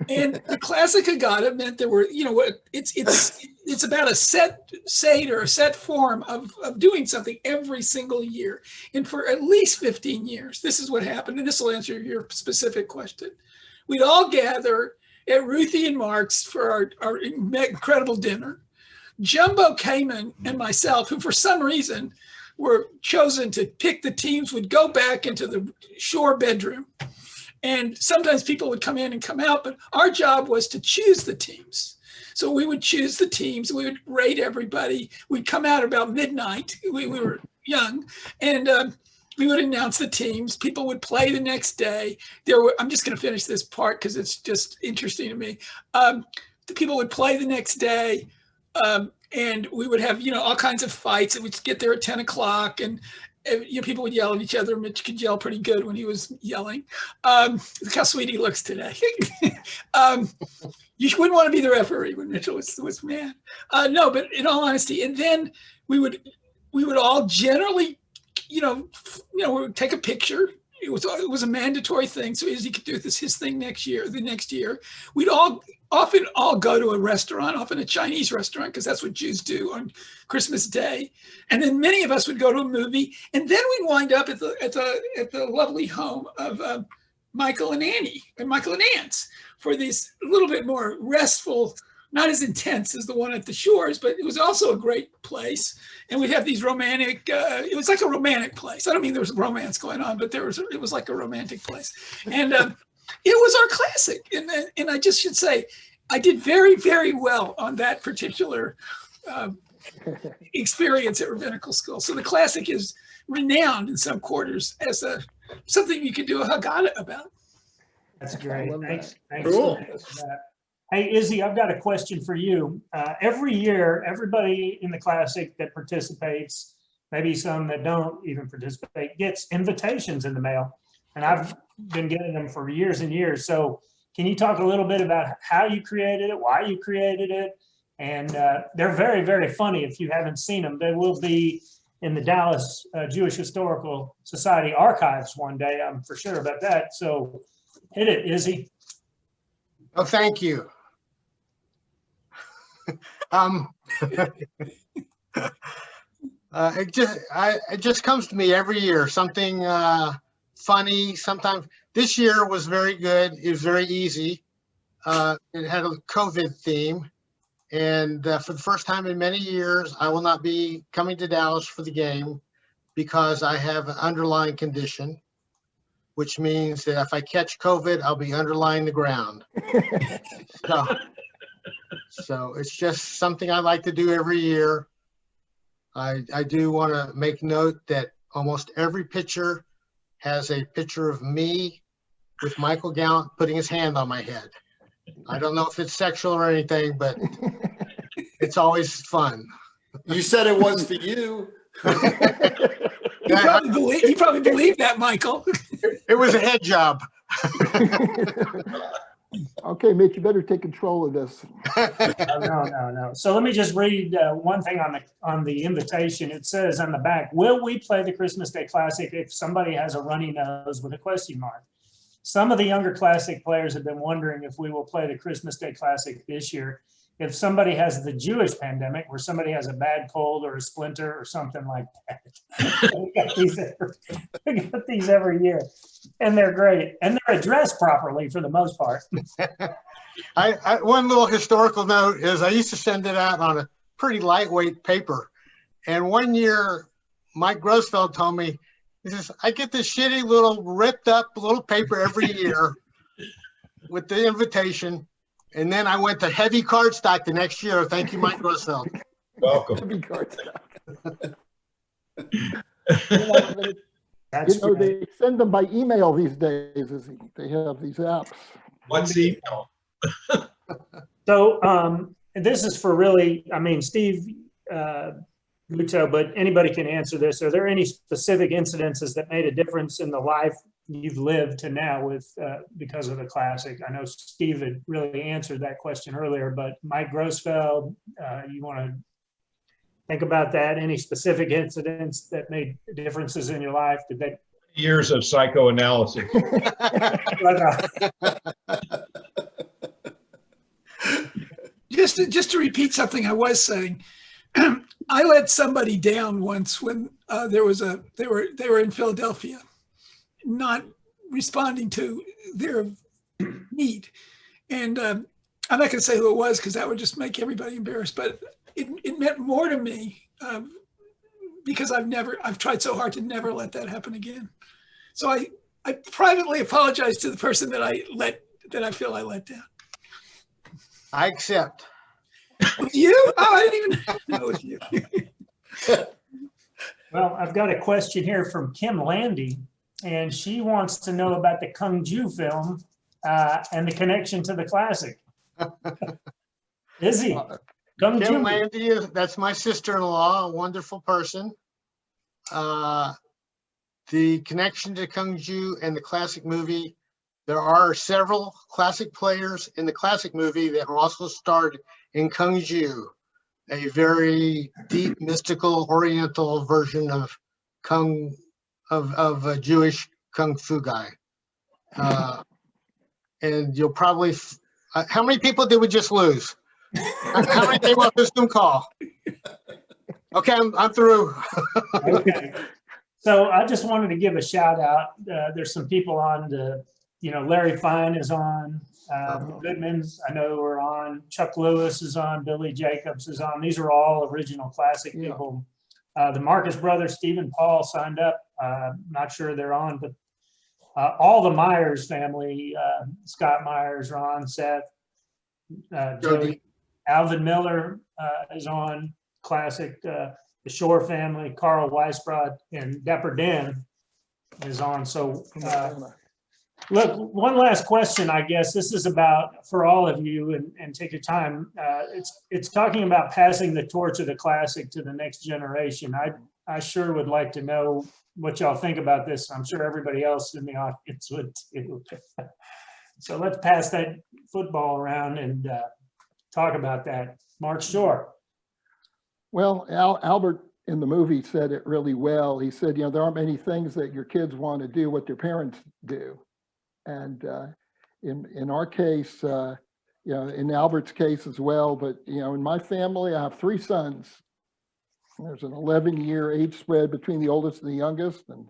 And the classic Haggadah meant there were, it's about a set seder, a set form of doing something every single year. And for at least 15 years, this is what happened. And this will answer your specific question. We'd all gather at Ruthie and Mark's for our incredible dinner. Jumbo Kamen and myself, who for some reason were chosen to pick the teams, would go back into the Schor bedroom. And sometimes people would come in and come out, but our job was to choose the teams. So we would choose the teams, we would rate everybody. We'd come out about midnight, we were young, and we would announce the teams. People would play the next day. I'm just gonna finish this part because it's just interesting to me. The people would play the next day, and we would have, all kinds of fights, and we'd get there at 10 o'clock, and people would yell at each other. Mitch could yell pretty good when he was yelling. Look how sweet he looks today. You wouldn't want to be the referee when Mitchell was mad. No, but in all honesty, and then we would all generally, we would take a picture. It was a mandatory thing, so Izzy could do his thing the next year. We'd often go to a restaurant, often a Chinese restaurant, because that's what Jews do on Christmas Day. And then many of us would go to a movie, and then we'd wind up at the lovely home of Michael and Annie, and Michael and Ann's, for these a little bit more restful, not as intense as the one at the Shores, but it was also a great place. And we'd have these romantic, it was like a romantic place. I don't mean there was romance going on, but it was like a romantic place. And it was our classic. And I just should say, I did very, very well on that particular experience at rabbinical school. So the classic is renowned in some quarters as something you can do a Haggadah about. That's great. Thanks. Cool. For that. Hey, Izzy, I've got a question for you. Every year, everybody in the Classic that participates, maybe some that don't even participate, gets invitations in the mail. And I've been getting them for years and years. So can you talk a little bit about how you created it, why you created it? And they're very, very funny if you haven't seen them. They will be in the Dallas Jewish Historical Society archives one day. I'm for sure about that. So hit it, Izzy. Oh, thank you. It just comes to me every year, something funny. Sometimes this year was very good. It was very easy. It had a COVID theme, and for the first time in many years, I will not be coming to Dallas for the game because I have an underlying condition, which means that if I catch COVID, I'll be underlying the ground. So it's just something I like to do every year. I do want to make note that almost every picture has a picture of me with Michael Gallant putting his hand on my head. I don't know if it's sexual or anything, but it's always fun. You said it was for you. You probably believe that, Michael. It was a head job. Okay, Mitch, you better take control of this. No. So let me just read one thing on the invitation. It says on the back, will we play the Christmas Day Classic if somebody has a runny nose with a question mark? Some of the younger Classic players have been wondering if we will play the Christmas Day Classic this year. If somebody has the Jewish pandemic, where somebody has a bad cold or a splinter or something like that. we got these every year, and they're great, and they're addressed properly for the most part. One little historical note is I used to send it out on a pretty lightweight paper, and one year Mike Grossfeld told me, he says, I get this shitty little ripped up little paper every year with the invitation. And then I went to heavy cardstock the next year. Thank you, Mike Grossfeld. Welcome. Heavy cardstock. That's they send them by email these days. They have these apps. What's email? So this is for really, I mean, Steve Gutow, but anybody can answer this. Are there any specific incidences that made a difference in the life you've lived to now with because of the Classic? I know Steve had really answered that question earlier, but Mike Grossfeld, you want to think about that? Any specific incidents that made differences in your life? Did they? Years of psychoanalysis. Just to repeat something I was saying, I let somebody down once when they were in Philadelphia, not responding to their need, and I'm not going to say who it was because that would just make everybody embarrassed. But it meant more to me because I've tried so hard to never let that happen again. So I privately apologize to the person that I feel I let down. I accept. With you? Oh, I didn't even know it was you. Well, I've got a question here from Kim Landy, and she wants to know about the Kung Ju film and the connection to the Classic. Izzy, Kung Ju. Kim Landy, that's my sister-in-law, a wonderful person. The connection to Kung Ju and the Classic movie, there are several Classic players in the Classic movie that were also starred in Kung Ju, a very deep, mystical, oriental version of a Jewish Kung Fu guy. And you'll probably, how many people did we just lose? How many came off this Zoom call? Okay, I'm through. Okay. So I just wanted to give a shout out. There's some people on Larry Fine is on, Goodman's, I know we're on, Chuck Lewis is on, Billy Jacobs is on. These are all original Classic people. The Marcus brothers, Stephen Paul signed up. Not sure they're on, but all the Myers family, Scott Myers, Ron, Seth, Jody, Alvin Miller is on Classic. The Schor family, Carl Weisbrod, and Dapper Dan is on. So look, one last question, I guess. This is about for all of you, and take your time. It's talking about passing the torch of the Classic to the next generation. I sure would like to know what y'all think about this. I'm sure everybody else in the audience would too. So let's pass that football around and talk about that. Mark Schor. Well, Albert in the movie said it really well. He said, there aren't many things that your kids want to do what their parents do. And in our case, in Albert's case as well, but in my family, I have 3 sons. There's an 11-year age spread between the oldest and the youngest, and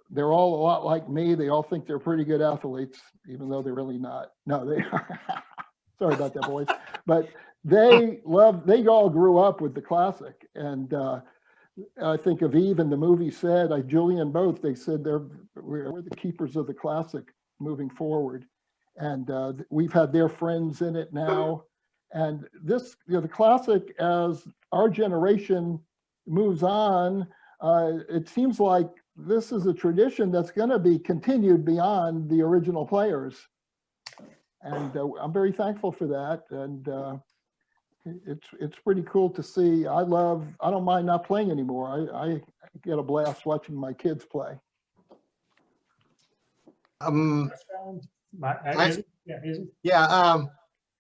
they're all a lot like me. They all think they're pretty good athletes, even though they're really not. No, they are. Sorry about that, boys. But they all grew up with the Classic. And I think of Eve in the movie said, Julian both, they said we're the keepers of the Classic moving forward. And we've had their friends in it now. And this, the Classic, as our generation moves on, it seems like this is a tradition that's going to be continued beyond the original players. And I'm very thankful for that. And it's pretty cool to see. I don't mind not playing anymore. I get a blast watching my kids play.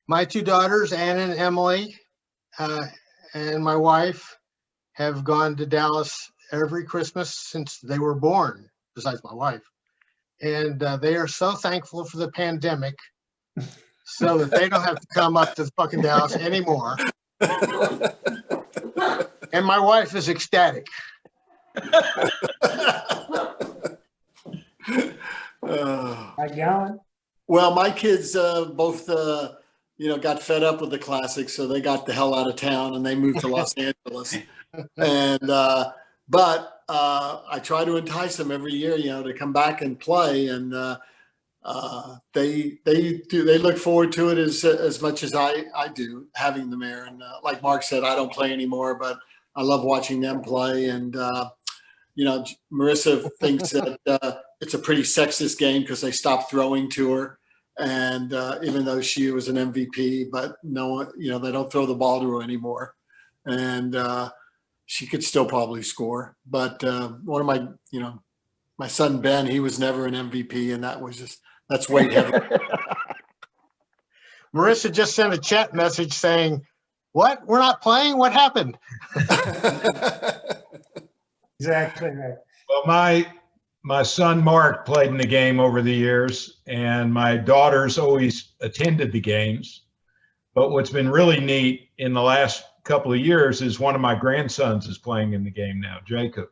My two daughters, Anna and Emily, and my wife have gone to Dallas every Christmas since they were born, besides my wife. And they are so thankful for the pandemic so that they don't have to come up to fucking Dallas anymore. And my wife is ecstatic. Well, my kids both, got fed up with the classic, so they got the hell out of town and they moved to Los Angeles. And but I try to entice them every year, to come back and play, and they look forward to it as much as I do, having them there. And like Mark said, I don't play anymore, but I love watching them play. And Marissa thinks that it's a pretty sexist game because they stopped throwing to her. And even though she was an MVP, but no, they don't throw the ball to her anymore. And she could still probably score. But one of my son, Ben, he was never an MVP, and that's weight heavy. Marissa just sent a chat message saying, "What? We're not playing? What happened?" Exactly right. Well, my son Mark played in the game over the years, and my daughters always attended the games. But what's been really neat in the last couple of years is one of my grandsons is playing in the game now, Jacob.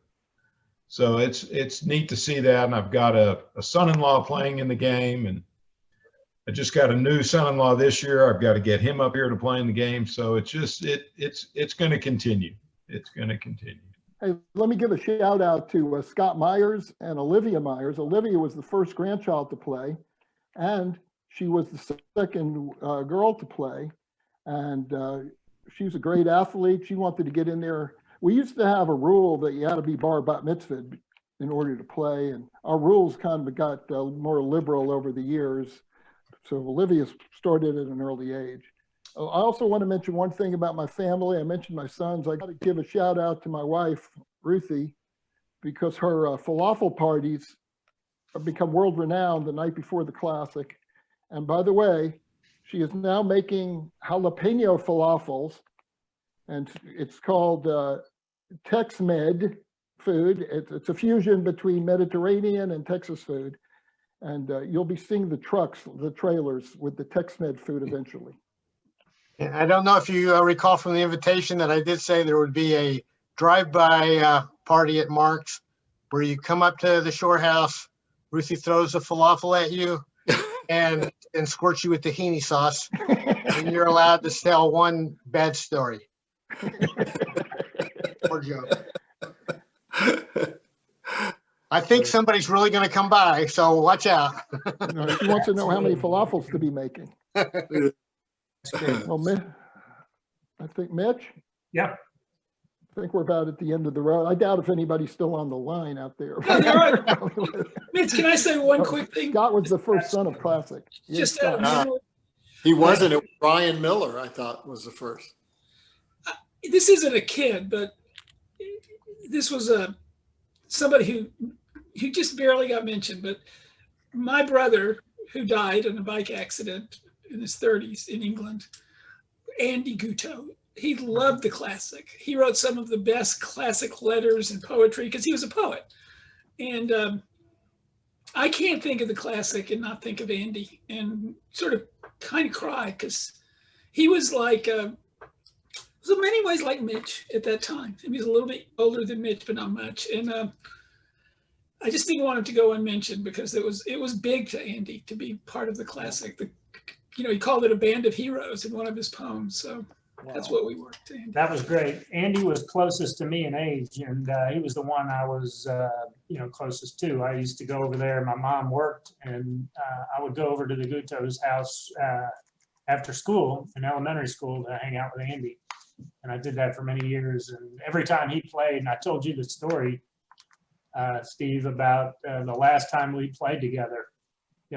So it's neat to see that. And I've got a son-in-law playing in the game, and I just got a new son-in-law this year. I've got to get him up here to play in the game. So it's going to continue. It's going to continue. Hey, let me give a shout out to Scott Myers and Olivia Myers. Olivia was the first grandchild to play, and she was the second girl to play. And she's a great athlete. She wanted to get in there. We used to have a rule that you had to be bar bat mitzvahed in order to play. And our rules kind of got more liberal over the years. So Olivia started at an early age. I also want to mention one thing about my family. I mentioned my sons. I got to give a shout out to my wife, Ruthie, because her falafel parties have become world renowned the night before the Classic. And by the way, she is now making jalapeno falafels, and it's called Tex-Med food. It's a fusion between Mediterranean and Texas food. And you'll be seeing the trailers with the Tex-Med food eventually. I don't know if you recall from the invitation that I did say there would be a drive-by party at Mark's where you come up to the Schor house, Ruthie throws a falafel at you and squirts you with tahini sauce, and you're allowed to tell one bad story. Poor joke. I think somebody's really going to come by, so watch out. She wants to know how many falafels to be making. Well, I think Mitch? Yeah. I think we're about at the end of the road. I doubt if anybody's still on the line out there. No, they're right. Mitch, can I say one quick thing? Scott was the first son of Classic. Just he wasn't. It was Brian Miller, I thought, was the first. This isn't a kid, but this was somebody who just barely got mentioned. But my brother, who died in a bike accident in his 30s in England, Andy Gutow, he loved the Classic. He wrote some of the best classic letters and poetry because he was a poet. And I can't think of the Classic and not think of Andy, and sort of kind of cry because he was like, was in many ways like Mitch at that time. He was a little bit older than Mitch, but not much. And I just didn't want him to go unmentioned because it was big to Andy to be part of the Classic. He called it a band of heroes in one of his poems. So that's what we worked in. That was great. Andy was closest to me in age, and he was the one I was, closest to. I used to go over there. My mom worked, and I would go over to the Gutow's house after school, in elementary school, to hang out with Andy. And I did that for many years. And every time he played, and I told you the story, Steve, about the last time we played together.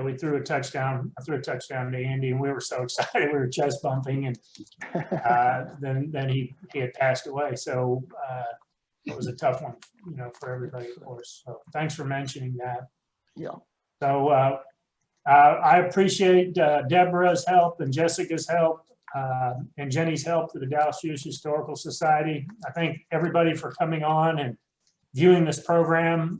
we threw a touchdown. I threw a touchdown to Andy, and we were so excited. We were chest bumping, and then he had passed away. So it was a tough one, for everybody, of course. So thanks for mentioning that. Yeah. So I appreciate Deborah's help and Jessica's help and Jenny's help for the Dallas Jewish Historical Society. I thank everybody for coming on and viewing this program.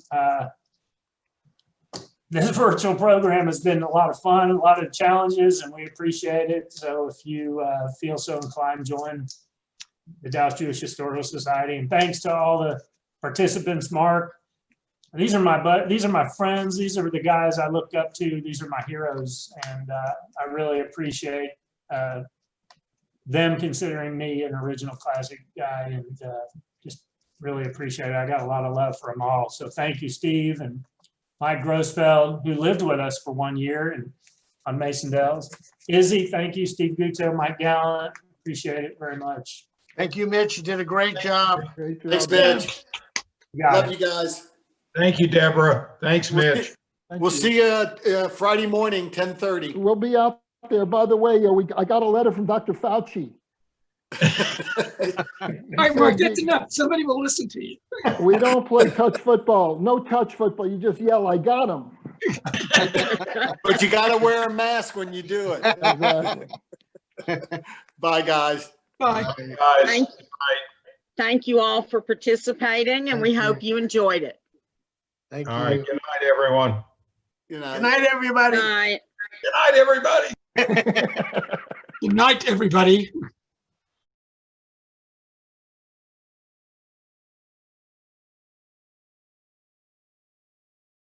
This virtual program has been a lot of fun, a lot of challenges, and we appreciate it. So if you feel so inclined, join the Dallas Jewish Historical Society. And thanks to all the participants, Mark. These are my friends. These are the guys I look up to. These are my heroes, and I really appreciate them considering me an original classic guy, and just really appreciate it. I got a lot of love for them all. So thank you, Steve and Mike Grossfeld, who lived with us for 1 year and on Mason Dells. Izzy, thank you. Steve Gutow, Mike Gallant, appreciate it very much. Thank you, Mitch. You did a great job. Thanks, Mitch. Love you guys. Thank you, Deborah. Thanks, Mitch. We'll see you Friday morning, 10:30. We'll be out there. By the way, I got a letter from Dr. Fauci. All right, Mark, that's enough. Somebody will listen to you. We don't play touch football. No touch football. You just yell, I got him. But you got to wear a mask when you do it. Exactly. Bye, guys. Bye. Thank you all for participating, and we hope you enjoyed it. Thank you. All right. Good night, everyone. Good night. Good night, everybody. Bye. Good night, everybody. Good night, everybody.